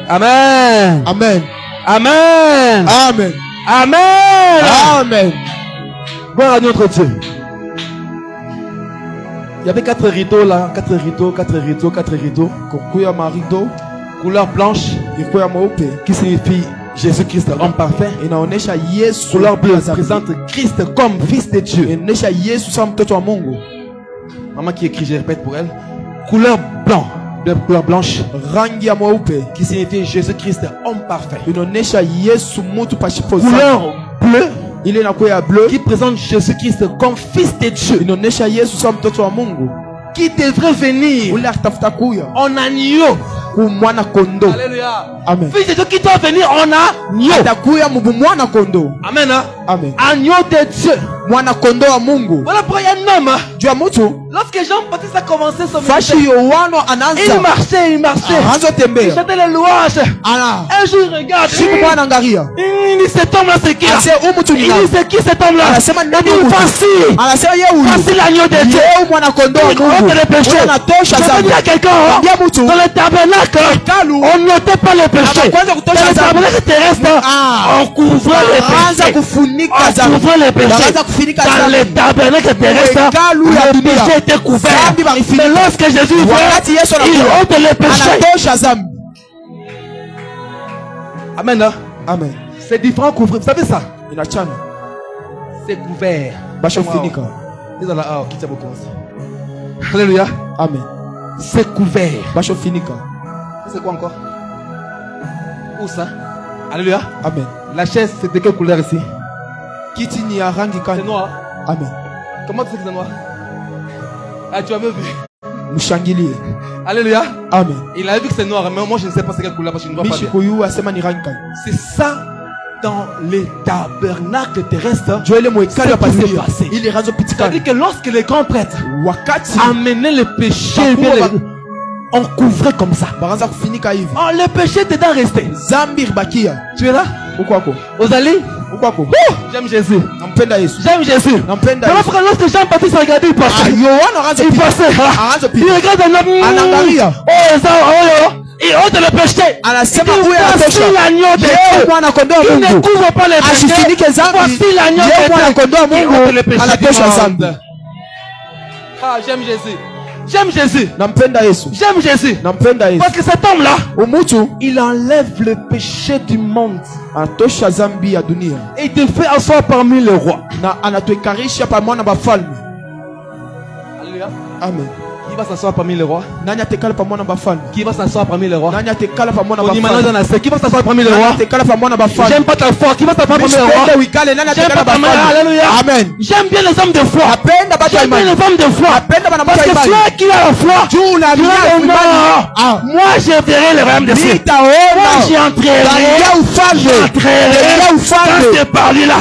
Amen. Amen. Amen. Amen. Amen. Amen. Gloire à notre Dieu. Il y avait 4 rideaux là, 4 rideaux, 4 rideaux, 4 rideaux. Couleur blanche qui signifie Jésus-Christ, homme parfait. Couleur bleue présente Christ comme fils de Dieu. Maman qui écrit, je répète pour elle. Couleur blanc, de couleur blanche, qui signifie Jésus-Christ, homme parfait. Couleur bleue, qui présente Jésus-Christ comme fils de Dieu, qui devrait venir en agneau. Alléluia. Amen. Fils de Dieu qui doit venir en agneau. Amen. Amen. Agneau de Dieu. Voilà pourquoi il y a un homme. Lorsque Jean-Baptiste a commencé son ministère, il marchait. Il chantait les louanges. Un jour il regarde. Il dit cet homme-là c'est qui? Il dit c'est qui cet homme-là? Il dit voici l'agneau de Dieu. Il ôte les péchés. Je veux dire à quelqu'un, dans le tabernacle, on n'ôtait pas les péchés. Dans le tabernacle terrestre, on couvrait les péchés. Dans le tabernacle terrestre, le péché était couvert. Mais lorsque Jésus vient, il ôte les péchés. Amen. Amen. C'est différent couvert. Vous savez ça? C'est couvert. Alléluia. Amen. C'est couvert. C'est quoi encore? Où ça? Alléluia. Amen. La chaise, c'est de quelle couleur ici? C'est noir. Amen. Comment tu sais que c'est noir? Ah, tu as même vu. Mouchangili. Alléluia. Amen. Il a vu que c'est noir, mais moi je ne sais pas c'est quelle couleur parce que je ne vois pas bien. C'est ça dans les tabernacles terrestres. C'est-à-dire que lorsque les grands prêtres amenaient le péché, on couvrait comme ça. Oh, le péché était dans resté. Tu es là? Vous allez? J'aime Jésus. J'aime Jésus. Lorsque Jean-Baptiste regardait, il passait. Il regarde un homme. Il ôte le péché. Voici l'agneau de Dieu. Il ne couvre pas les péchés. Voici l'agneau de Dieu. Il ôte le péché. Ah, j'aime Jésus. J'aime Jésus. J'aime Jésus. Parce que cet homme-là, il enlève le péché du monde. Et il te fait asseoir parmi les rois. Alléluia. Amen. Qui va s'asseoir parmi les rois? Qui va s'asseoir parmi les rois? Qui va s'asseoir parmi les rois? J'aime pas ta foi. Qui va s'asseoir parmi les rois? J'aime pas ta mère. Alléluia. Amen. J'aime bien les hommes de foi. J'aime bien les hommes de foi. Parce que celui qui a la foi, moi je verrai le royaume de Dieu. Moi j'entrerai dans ce parler-là.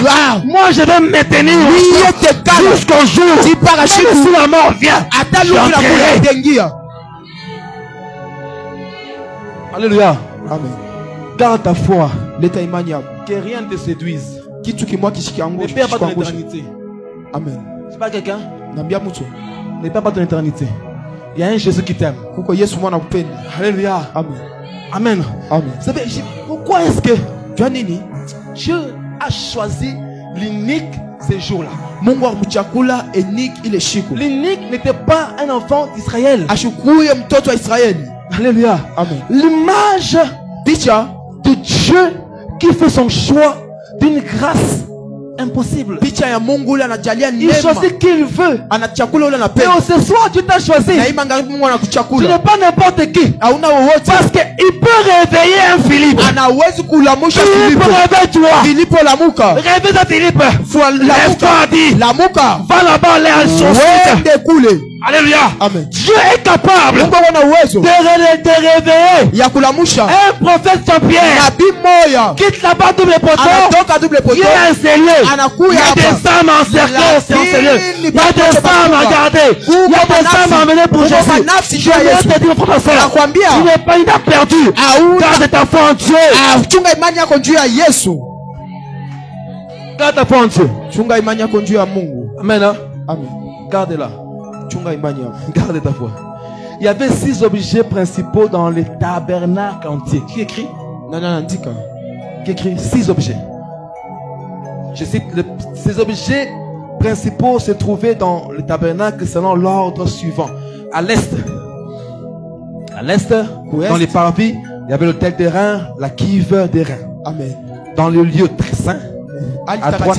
Moi je vais me maintenir jusqu'au jour même si la mort vient. Alléluia. Amen. Garde ta foi. Que rien ne te séduise. Ne perds pas ton éternité. Amen. Tu parles à quelqu'un? Ne perds pas ton éternité. Il y a un Jésus qui t'aime. Alléluia. Amen. Amen. Amen. Vous savez, pourquoi est-ce que Dieu a choisi l'unique ces jours-là? L'unique n'était pas un enfant d'Israël. Alléluia. Amen. L'image de Dieu qui fait son choix d'une grâce impossible. Il choisit qui il veut. Et ce soir, tu t'as choisi. Tu n'es pas n'importe qui. Parce qu'il peut réveiller un Philippe. Philippe, réveille-toi. Réveille-toi, Philippe. Lève-toi, dit. Va là-bas, les choses. Alléluia. Amen. Dieu est capable de réveiller un prophète Jean-Pierre. Quitte là-bas double poteau. Il est enseigné. Il y a des femmes en cercle. Il y a des femmes à garder. Il y a des femmes à mener pour Jésus. Je vais te dire, mon frère, tu n'es pas perdu. Garde ta foi en Dieu. Garde ta foi en Dieu. Amen. Amen. Garde-la. Garde ta foi. Il y avait 6 objets principaux dans le tabernacle entier. Qui écrit? Non, dis quoi? Qui écrit 6 objets. Je cite, ces objets principaux se trouvaient dans le tabernacle selon l'ordre suivant. À l'est, dans les parvis, il y avait l'autel des reins, la cuve des reins. Amen. Dans le lieu très saint, à droite,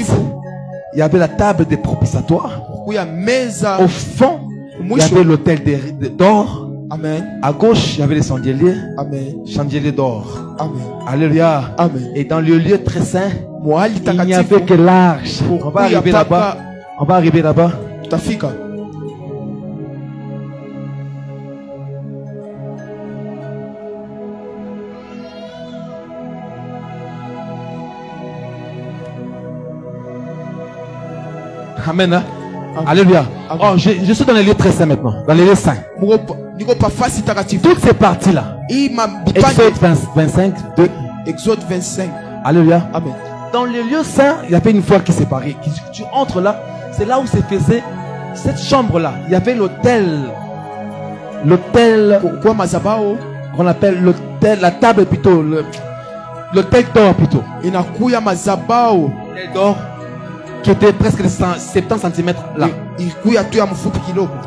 il y avait la table des propitiatoires. Au fond, il y avait l'autel d'or. Amen. À gauche, il y avait les chandeliers. Amen. Chandeliers d'or. Amen. Alléluia. Amen. Et dans le lieu très saint, il n'y avait que l'arche. On va arriver là-bas. On va arriver là-bas. Amen. Amen. Alléluia. Oh, je suis dans les lieux très saints maintenant. Dans les lieux saints. Toutes ces parties-là. Exode 25, 2. Exode 25. Alléluia. Amen. Dans les lieux saints, il y avait une voie qui séparait. Tu entres là, c'est là où se faisait cette chambre-là. Il y avait l'autel. L'autel. On appelle l'autel, la table plutôt. L'autel d'or plutôt. L'autel d'or. Qui était presque de 70 cm là.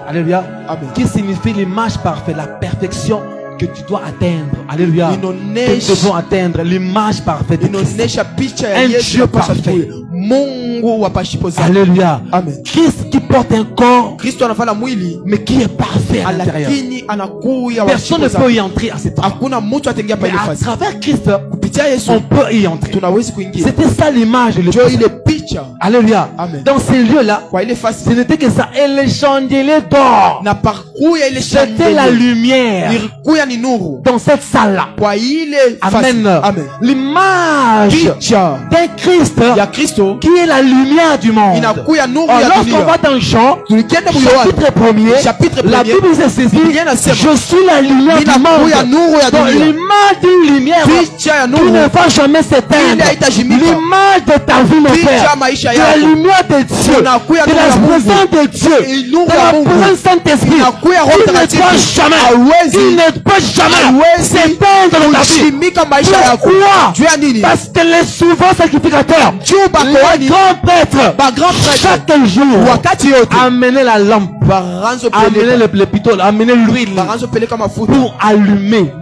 Alléluia. Amen. Qui signifie l'image parfaite, la perfection que tu dois atteindre. Alléluia. Que nous devons atteindre l'image parfaite de Christ. Un Dieu parfait. Alléluia. Amen. Christ qui porte un corps, mais qui est parfait à l'intérieur. Personne ne peut y entrer à cet endroit. Mais à travers Christ, on peut y entrer. C'était ça l'image. Alléluia. Amen. Dans ces lieux-là, ce n'était que ça. Et les chandeliers d'or, c'était la lumière dans cette salle-là. Amen. Amen. L'image d'un Christ qui est la lumière du monde. Lorsqu'on va dans Jean, chapitre 1er, la Bible se saisit, je suis la lumière du monde. Donc l'image d'une lumière qui ne va jamais s'éteindre. L'image de ta vie, mon frère, de la lumière de Dieu, de la présence de Dieu, de la présence Saint-Esprit, il ne peut jamais s'éteindre dans ta vie. Pourquoi? Parce que les souverains sacrificateurs, les grands prêtres, chaque jour, amener la lampe, amener le pitot, amener l'huile pour allumer,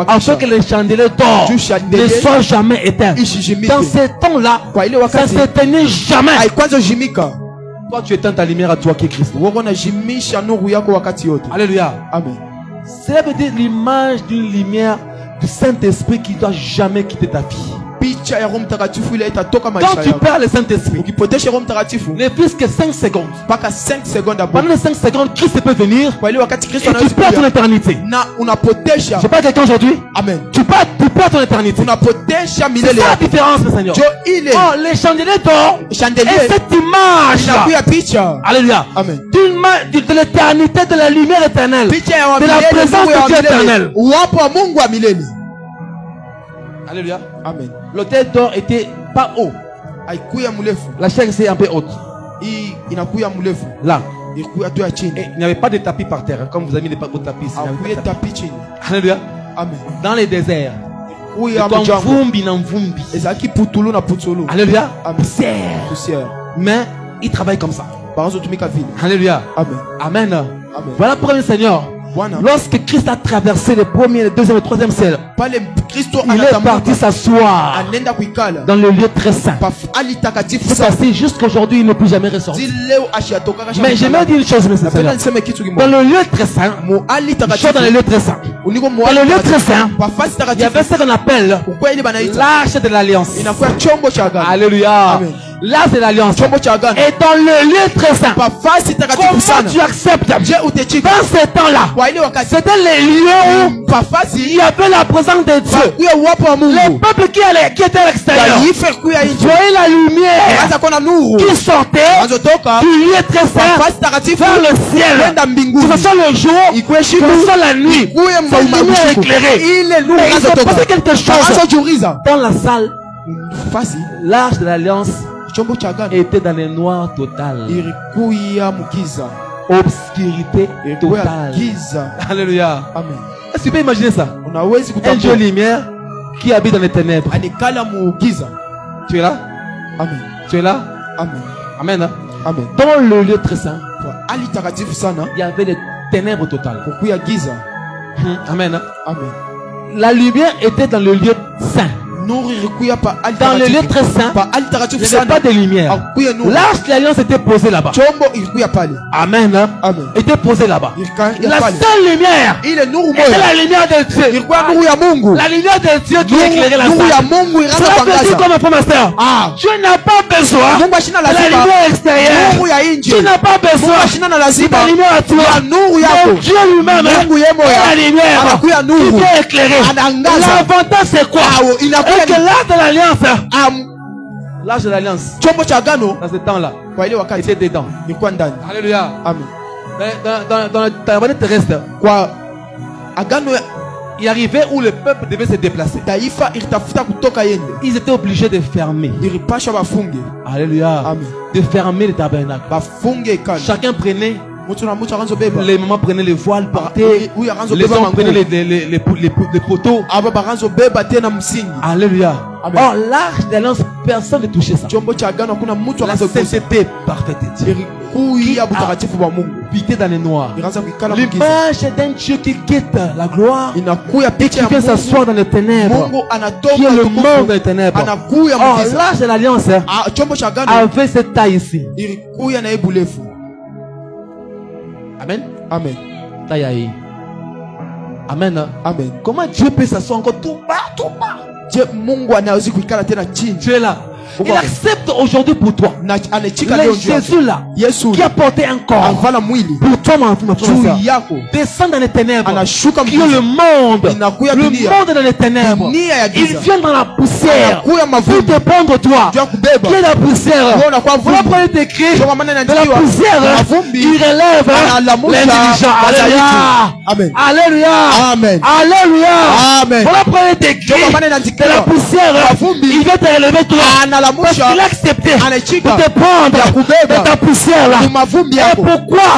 afin que les chandeliers d'or ne soient jamais éteints. Dans ces temps-là, ça ne s'éteignait jamais. Toi, tu éteins ta lumière à toi qui est Christ. Alléluia. Amen. Cela veut dire l'image d'une lumière du Saint-Esprit qui ne doit jamais quitter ta vie. Quand tu perds le Saint-Esprit, ne plus que 5 secondes. Pendant les 5 secondes, Christ peut venir et tu perds ton éternité. Je parle à quelqu'un aujourd'hui. Amen. Tu perds ton éternité. C'est la différence, le Seigneur. Oh, les chandeliers d'or et cette image. Alléluia. De l'éternité, de la lumière éternelle, de la présence de Dieu éternel. Alléluia. Amen. L'autel d'or était pas haut. La chair c'est un peu haute. Là. Et il n'y avait pas de tapis par terre. Comme vous avez mis des tapis ici. Alléluia. Amen. Dans les déserts. Alléluia. Poussière. Mais il travaille comme ça. Alléluia. Amen. Amen. Voilà pour le Seigneur. Lorsque Christ a traversé le premier, le deuxième et le troisième ciel, il est parti s'asseoir dans le lieu très saint. C'est ainsi jusqu'aujourd'hui il ne peut jamais ressortir. Mais j'aimerais dire une chose, monsieur. Dans le lieu très saint, dans le lieu très saint, dans le lieu très saint, il y avait ce qu'on appelle l'arche de l'alliance. Alléluia. L'arche de l'alliance. Et dans le lieu très saint, comment tu acceptes? Dans ces temps-là, c'était les lieux où il y avait la présence de Dieu. Les peuples qui étaient à l'extérieur voyaient la lumière qui sortait du lieu très saint vers le ciel. Que ce soit le jour, que ce soit la nuit, cette lumière éclairée. Mais il s'est passé quelque chose dans la salle. L'arche de l'alliance était dans le noir total. Obscurité totale. Alléluia. Amen. Est-ce que tu peux imaginer ça? Un Dieu lumière qui habite dans les ténèbres. Tu es là? Amen. Tu es là? Amen. Amen. Amen. Dans le lieu très saint, il y avait les ténèbres totales. Amen. Amen. La lumière était dans le lieu saint. Dans le lieu très saint, il n'y avait pas de lumière. L'arche de l'alliance était posée là-bas. Amen. Amen. Était posée là-bas. La seule lumière était la lumière de Dieu. La lumière de Dieu qui éclairait la salle. Comme informateur, Dieu n'a pas besoin de la lumière extérieure. Tu n'as pas besoin de la lumière à toi. Dieu lui-même est la lumière qui vient éclairer. L'avantage c'est quoi? Et que l'arche de l'alliance, l'arche de l'alliance, dans ce temps-là, était dedans. Alléluia. Amen. Dans la tabernacle terrestre, il arrivait où le peuple devait se déplacer. Ils étaient obligés de fermer. Alléluia. Amen. De fermer le tabernacle. Chacun prenait. Les mamans prenaient les voiles, portaient. Les hommes prenaient les poteaux. Alléluia. Or, l'arche de l'alliance, personne ne touchait ça. La sainteté parfaite de Dieu qui habité dans les noirs. L'image d'un Dieu qui quitte la gloire et qui vient s'asseoir dans les ténèbres, qui est le monde des ténèbres. Or, l'arche de l'alliance avait cette taille ici. Amen. Amen. Taille. Amen. Amen. Comment Dieu peut s'asseoir encore tout bas, tout bas? Dieu est là. Il accepte aujourd'hui pour toi. Jésus là, qui a porté un corps pour toi, ma frère, descend dans les ténèbres, qui est le monde dans les ténèbres. Il vient dans la poussière pour te prendre toi, qui est la poussière. Voilà pourquoi il décrit de la poussière, il relève l'intelligent. Alléluia. Alléluia. Amen. Alléluia. Voilà pourquoi il décrit de la poussière, il vient te relever toi. Parce qu'il a accepté de te prendre de ta poussière là. Et pourquoi?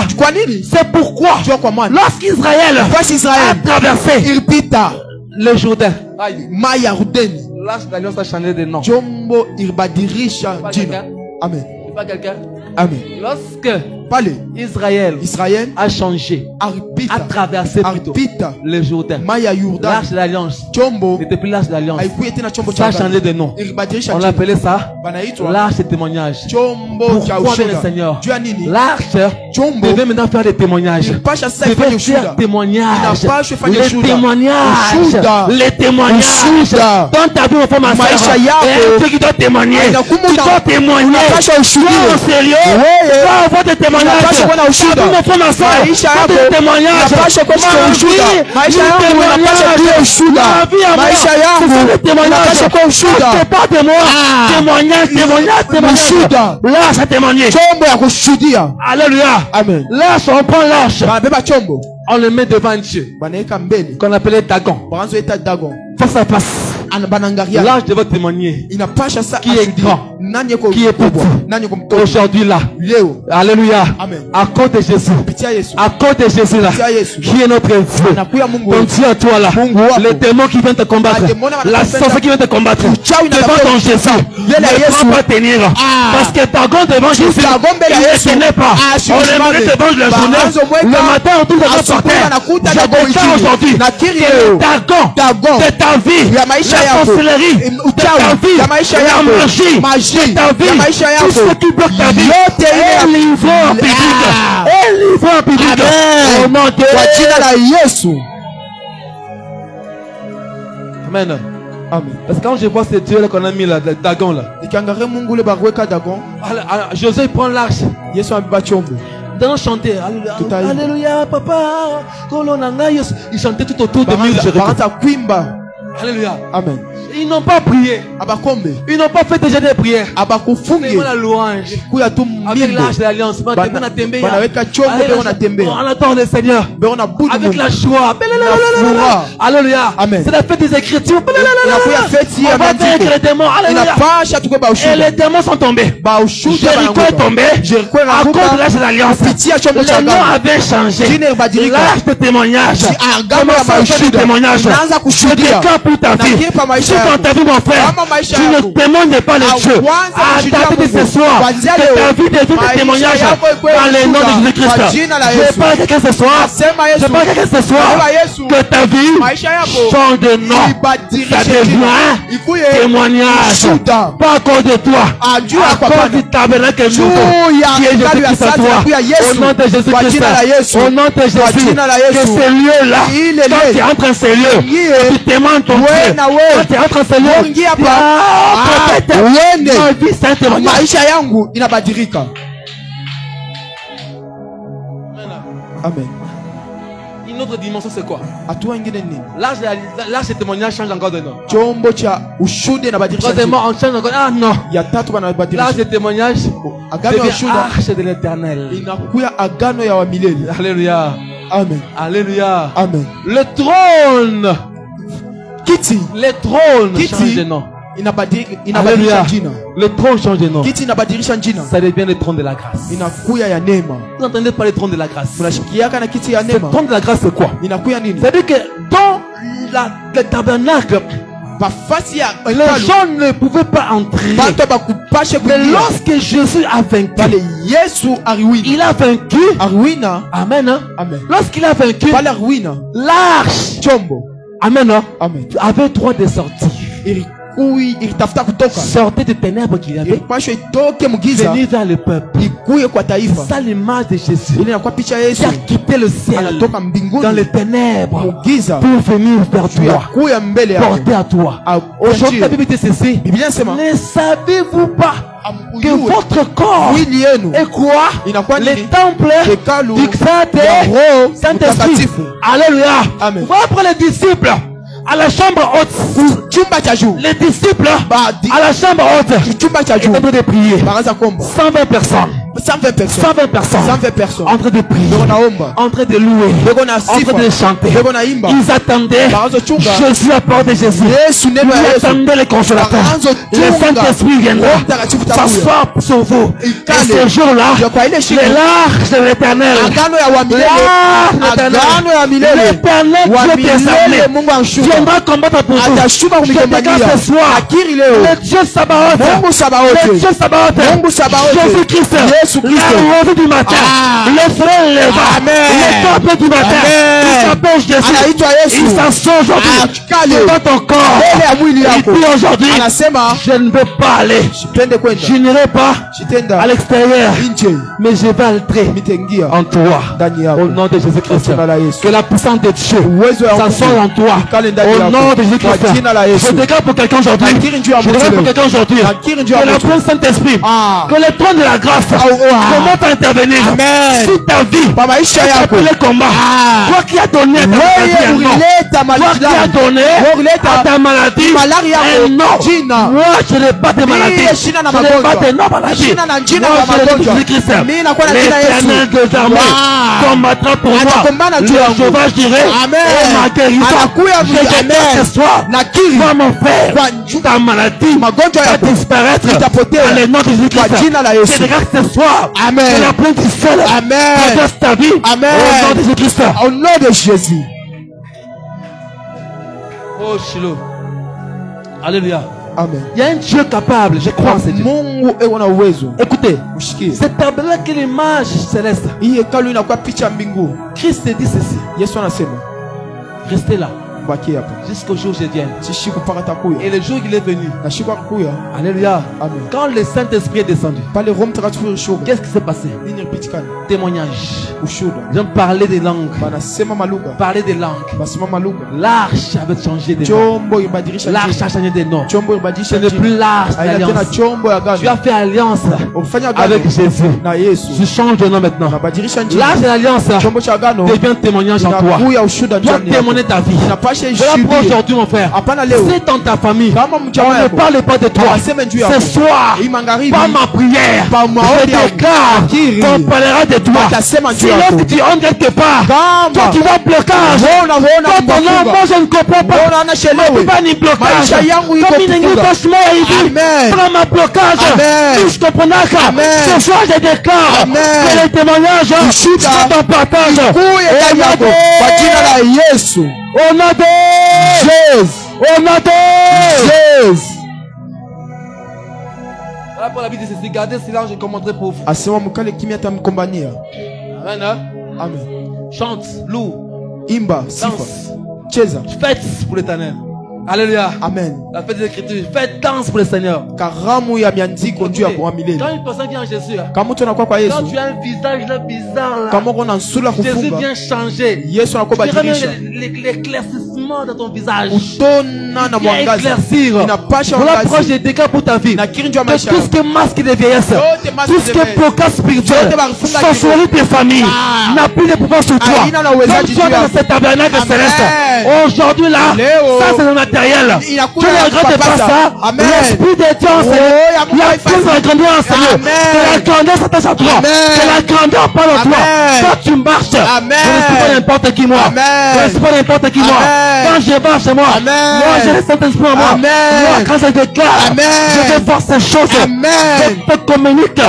C'est pourquoi lorsqu'Israël a traversé le Jourdain, l'arche de l'alliance a changé de nom. Amen. Pas quelqu'un? Amen. Lorsque Israël a changé, a traversé plutôt le Jourdain, l'arche de l'alliance n'était plus l'arche de l'alliance, ça a changé de nom. On l'appelait ça l'arche de témoignage. Pourquoi le Seigneur? L'arche devait maintenant faire des témoignages. Devait faire témoignage. Les témoignages dans ta vie, ma soeur, et ceux qui doivent témoigner, tu dois témoigner. Sois au sérieux, sois avoir des témoignages. Alléluia. Amen. L'arche, on prend l'arche, on le met devant Dieu, qu'on appelait Dagon, face à face. Là, je vais témoigner. Qui est grand, qui est petit. Aujourd'hui là. Alléluia. À cause de Jésus. À cause de Jésus là. Qui est notre Dieu. Ton Dieu à toi là. Les démons qui viennent te combattre. La sorcière qui vient te combattre. Devant ton Jésus. Ne peux pas tenir. Parce que Dagon devant Jésus. Il ne tenait pas. On aimerait devant la journée. Le matin, on trouve devant par terre. Je déclare aujourd'hui que Dagon de ta vie, la sorcellerie de ta vie, la magie de ta vie, tout ce qui bloque ta vie, est livré en public. Est livré en public. Au nom de Jésus. Amen. Amen. Parce que quand je vois ce Dieu là qu'on a mis là, Dagon là. Josué prend l'arche. Dans chanter, alléluia, alléluia, papa, il chantait tout autour de lui. Alléluia. Amen. Ils n'ont pas prié. Ils n'ont pas fait déjà des prières. C'est la louange. Avec l'âge de l'alliance. On attend le Seigneur. Avec la joie. Alléluia. C'est la fête des Écritures. On va vaincre les démons. Alléluia. Et les démons sont tombés. Jéricho est tombé. À cause de l'âge de l'alliance. Les noms avaient changé. L'âge de témoignage. Comment ça fait de témoignage? Je déclare pour ta vie. Si dans ta vie, mon frère, tu ne témoignes pas les dieux. À dater de ce soir, que ta vie devient des témoignages dans le nom de Jésus-Christ. Je parle à quelqu'un ce soir. Je parle à quelqu'un ce soir. Que ta vie change de nom. Ça devient témoignage. Pas à cause de toi. À cause du tabernacle nouveau qui est Jésus-Christ à toi. Au nom de Jésus-Christ. Au nom de Jésus. Que ce lieu-là, quand tu entres dans ce lieu, tu témoignes ton Dieu. Quand tu entres dans ce lieu, ma vie c'est un témoignage. Amen. Une autre dimension c'est quoi? L'âge de témoignage change encore de nom. Troisièmement, on change encore. Ah non. L'âge de témoignage devient arche de l'éternel. Alléluia. Amen. Alléluia. Amen. Le trône. Le trône change de nom. Alléluia. Le trône change de nom. Ça devient le trône de la grâce. Vous n'entendez pas le trône de la grâce? Le trône de la grâce c'est quoi? C'est-à-dire que dans le tabernacle, les gens ne pouvaient pas entrer. Mais lorsque Jésus a vaincu, il a vaincu. Amen. Lorsqu'il a vaincu, l'arche, amen, avait droit de sortir. Sortez des ténèbres qu'il y avait. Venir vers le peuple. Ça l'image de Jésus qui a quitté le ciel dans les ténèbres pour venir vers toi, porter à toi. Aujourd'hui la Bible dit ceci. Ne savez-vous pas que votre corps est quoi? Les temples du Saint-Esprit. Alléluia. Va prendre les disciples à la chambre haute. Les disciples à la chambre haute étaient en train de prier. 120 personnes. 120 personnes en train de prier, en train de louer, en train de chanter. Ils attendaient Jésus à part de Jésus. Ils attendaient les consolateurs. Le Saint-Esprit viendra s'asseoir sur vous. Et ce jour-là, l'arche de l'éternel, l'éternel Dieu des armées viendra combattre pour vous. Je déclare ce soir, le Dieu Sabaoth, le Dieu Sabaoth, Jésus-Christ, la revue du matin, le frère leva, le temple du matin, il s'appelle Jésus, il s'assoit aujourd'hui dans ton corps. Il dit aujourd'hui, je ne veux pas aller, je n'irai pas à l'extérieur, mais je vais entrer en toi, au nom de Jésus-Christ. Que la puissance de Dieu s'assoie en toi, au nom de Jésus-Christ. Je déclare pour quelqu'un aujourd'hui, que la puissance Saint-Esprit, que le trône de la grâce commence à intervenir sur ta vie, sur le combat. Toi qui as donné à ta vie, Toi qui as donné à ta maladie un nom. Moi, je n'ai pas de maladie. Je n'ai pas de nom maladie. Moi, je l'ai Jésus-Christ. L'Éternel des armées combattra pour moi. Le Jéhovah, je dirais, est ma guérison. Je déclare ce soir, toi mon frère, ta maladie va disparaître dans le nom de Jésus-Christ. Je déclare ce soir, c'est la plainte du ciel. Amen. Ta vie. Amen. Au nom de Jésus-Christ. Au nom de Jésus. Oh, Shiloh. Alléluia. Amen. Il y a un Dieu capable, je crois en ce Dieu. Écoutez, c'est tabernacle qui est l'image céleste. Christ dit ceci. Restez là jusqu'au jour où je vienne. Et le jour qu'il est venu, alléluia, quand le Saint-Esprit est descendu, qu'est-ce qui s'est passé? Témoignage. J'aime parler des langues. Parler des langues. L'arche avait changé de nom. L'arche a changé de nom. Ce n'est plus l'arche d'alliance. Tu as fait alliance avec Jésus. Tu changes de nom maintenant. L'arche de l'alliance devient témoignage en toi. Tu dois témoigner ta vie. Voilà pourquoi aujourd'hui, mon frère, c'est dans ta famille, on ne parle pas de toi. Ce soir, par ma prière, je déclare qu'on parlera de toi. Si lorsque tu entres quelque part, toi tu vas blocage. Quand ton nom, moi je ne comprends pas. Je ne pas ni blocage. Comme il n'est pas chemin, prends ma blocage. Je comprends pas. Ce soir, je déclare que les témoignages sont en partage. Au nom de Jésus. Au nom de Jésus. Voilà pour la vie de ceci. Gardez silence, je commenterai pour vous. Amen. Amen. Chante, loue, imba, danse, fête pour l'Éternel. Alléluia. Amen. La fête des Écritures. Faites danse pour le Seigneur. Quand une personne vient à Jésus, quand tu as un visage là bizarre, Jésus vient changer. L'éclaircissement de ton visage. Vient éclaircir. Voilà pourquoi j'ai des cas pour ta vie. Que tout ce qui est masque de vieillesse, tout ce qui est blocage spirituel, sorcellerie des familles, n'a plus de pouvoir sur toi. Comme tu es dans cet tabernacle céleste, aujourd'hui là, ça c'est le matériel. Tu ne regrettes pas ça. L'Esprit de Dieu enseigne. La plus de grandeur enseigne. Que la grandeur s'attache à toi. Que la grandeur parle à toi. Quand tu marches, je ne suis pas n'importe qui moi. Je ne suis pas n'importe qui moi. Quand je marche moi, j'ai le Saint-Esprit en moi. Moi quand je déclare, je vais voir ces choses. Je te communique la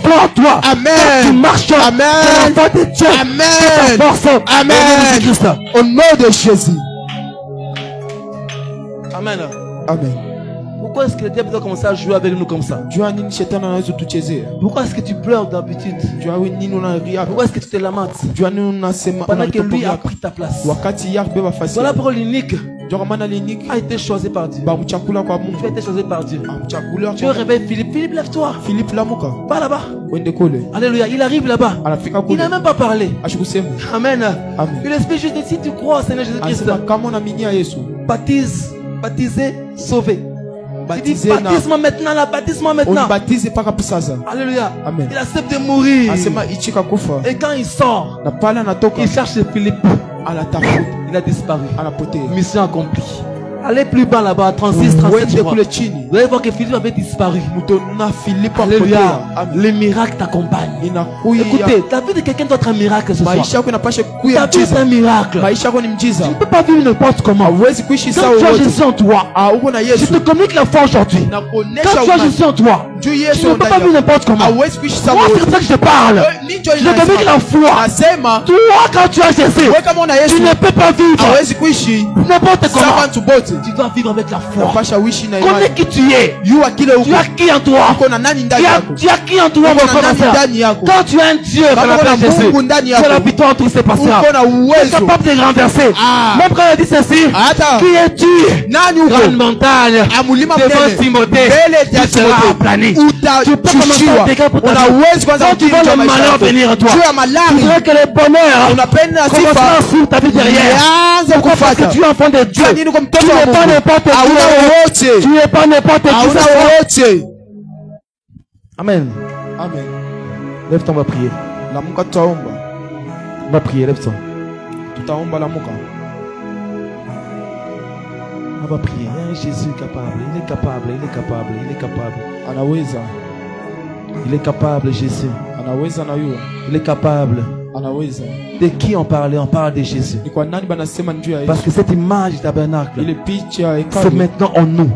foi en toi. Quand tu marches, c'est la foi de Dieu. C'est ta force. Amen. Au nom de Jésus. Amen. Amen. Pourquoi est-ce que le diable doit commencer à jouer avec nous comme ça? Pourquoi est-ce que tu pleures d'habitude? Pourquoi est-ce que tu te lamentes pendant que lui a pris ta place? Voilà pourquoi l'unique a été choisi par Dieu. Tu as été choisi par Dieu. Tu réveilles Philippe. Philippe, lève-toi. Va là-bas. Alléluia. Il arrive là-bas. Il n'a même pas parlé. Amen. Et l'Esprit juste dit, si tu crois au Seigneur Jésus-Christ, baptisé, sauvé. Baptise-moi maintenant, là, baptise-moi maintenant. Alléluia. Amen. Il accepte de mourir. Et quand il sort, il cherche Philippe. Il a disparu. Mission accomplie. Allez plus bas là-bas, 36, 37. Vous allez voir que Philippe avait disparu. Alléluia. Le miracle t'accompagne. Écoutez, ta vie de quelqu'un doit être un miracle ce soir. Ta vie est un miracle. Tu ne peux pas vivre n'importe comment. Quand tu as Jésus en toi, je te communique la foi aujourd'hui. Quand tu as Jésus en toi, tu ne peux pas vivre n'importe comment. Moi, c'est pour ça que je te parle. Je te communique la foi. Toi, quand tu as Jésus, tu ne peux pas vivre n'importe comment. Tu dois vivre avec la foi. Connais qui tu es. Tu as qui en toi. Tu as qui en toi, mon frère. Quand tu as un Dieu qu'on appelle Jésus, tu as la victoire en tout se passera. Tu es capable de renverser. Même quand il dit ceci, qui es-tu? Grande montagne devant Timothée, tu seras aplani. Tu peux commencer à dégager pour ta vie. Quand tu vois le malheur venir à toi, tu dirais que le bonheur commencera à suivre ta vie derrière. Pourquoi? Parce que tu es enfant de Dieu. Tu n'es pas n'importe qui. Tu n'es pas n'importe qui. Amen. Amen. Lève-toi, on va prier. On va prier, lève-toi. On va prier. Jésus est capable. Il est capable. Il est capable. Il est capable. Anaweza. Il est capable, Jésus. Anaweza na yua. Il est capable. Anaweza. De qui on parlait? On parle de Jésus. Ni kwa nani banasema njoo ya Yesu? Parce que cette image du tabernacle, ile picha ya hekalu, c'est maintenant en nous.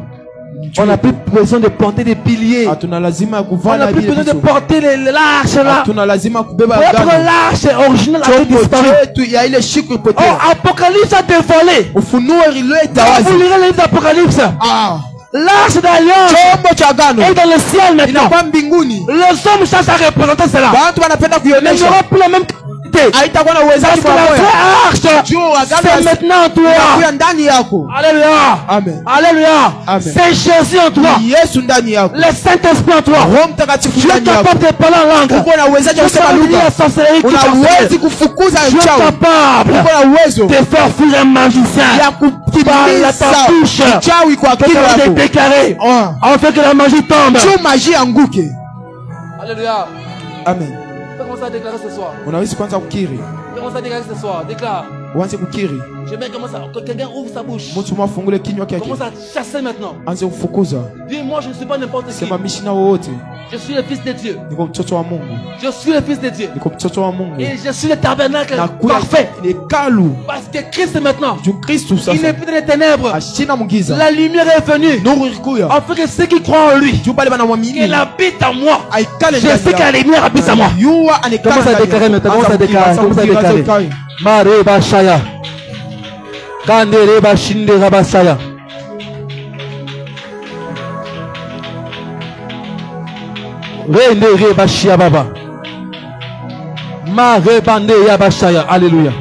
On n'a plus besoin de porter des piliers. On n'a plus besoin de porter l'arche là. Votre l'arche originale a disparu. Oh, Apocalypse a dévoilé. Vous lirez le livre d'Apocalypse. L'arche d'alliance est dans le ciel maintenant. Les hommes cherchent à représenter cela. Mais ils n'auront plus la même qualité. Parce que la vraie arche, c'est maintenant en toi. Alléluia. Amen. Alléluia. C'est Jésus en toi. Le Saint-Esprit en toi. Tu es capable de parler en langue. Tu es capable de la sorcellerie. Tu es capable de faire fuir un magicien. Par ta bouche, quelqu'un va déclarer. On fait que la magie tombe. Alléluia. Amen. On va commencer à déclarer ce soir. Unaweza kuanza kukiri. Commence à déclarer ce soir. Déclare. Uanze kukiri. J'aimerais commencer que quelqu'un ouvre sa bouche. Mtu mafungule kinywa chake. Commence à chasser maintenant. Anze kufukuza. Dis moi je ne suis pas n'importe qui. Sema mishina wote. Je suis le fils de Dieu. Niko mtoto wa Mungu. Je suis le fils de Dieu. Niko mtoto wa Mungu. Et je suis le tabernacle parfait. Hekalu. Parce que Christ est maintenant. Il n'est plus dans les ténèbres. Ashina mugiza. La lumière est venue. Nuru ilikuya. Afin que ceux qui croient en lui, qu'elle habite en moi. Je sais que la lumière habite en moi. Commence à déclarer maintenant. Commence à déclarer. Commence à déclarer. Mare Bashaya. Kandere Bashinde Rabasaya. Rende Rebashia Baba. Mare Bande Yabashaya. Alléluia.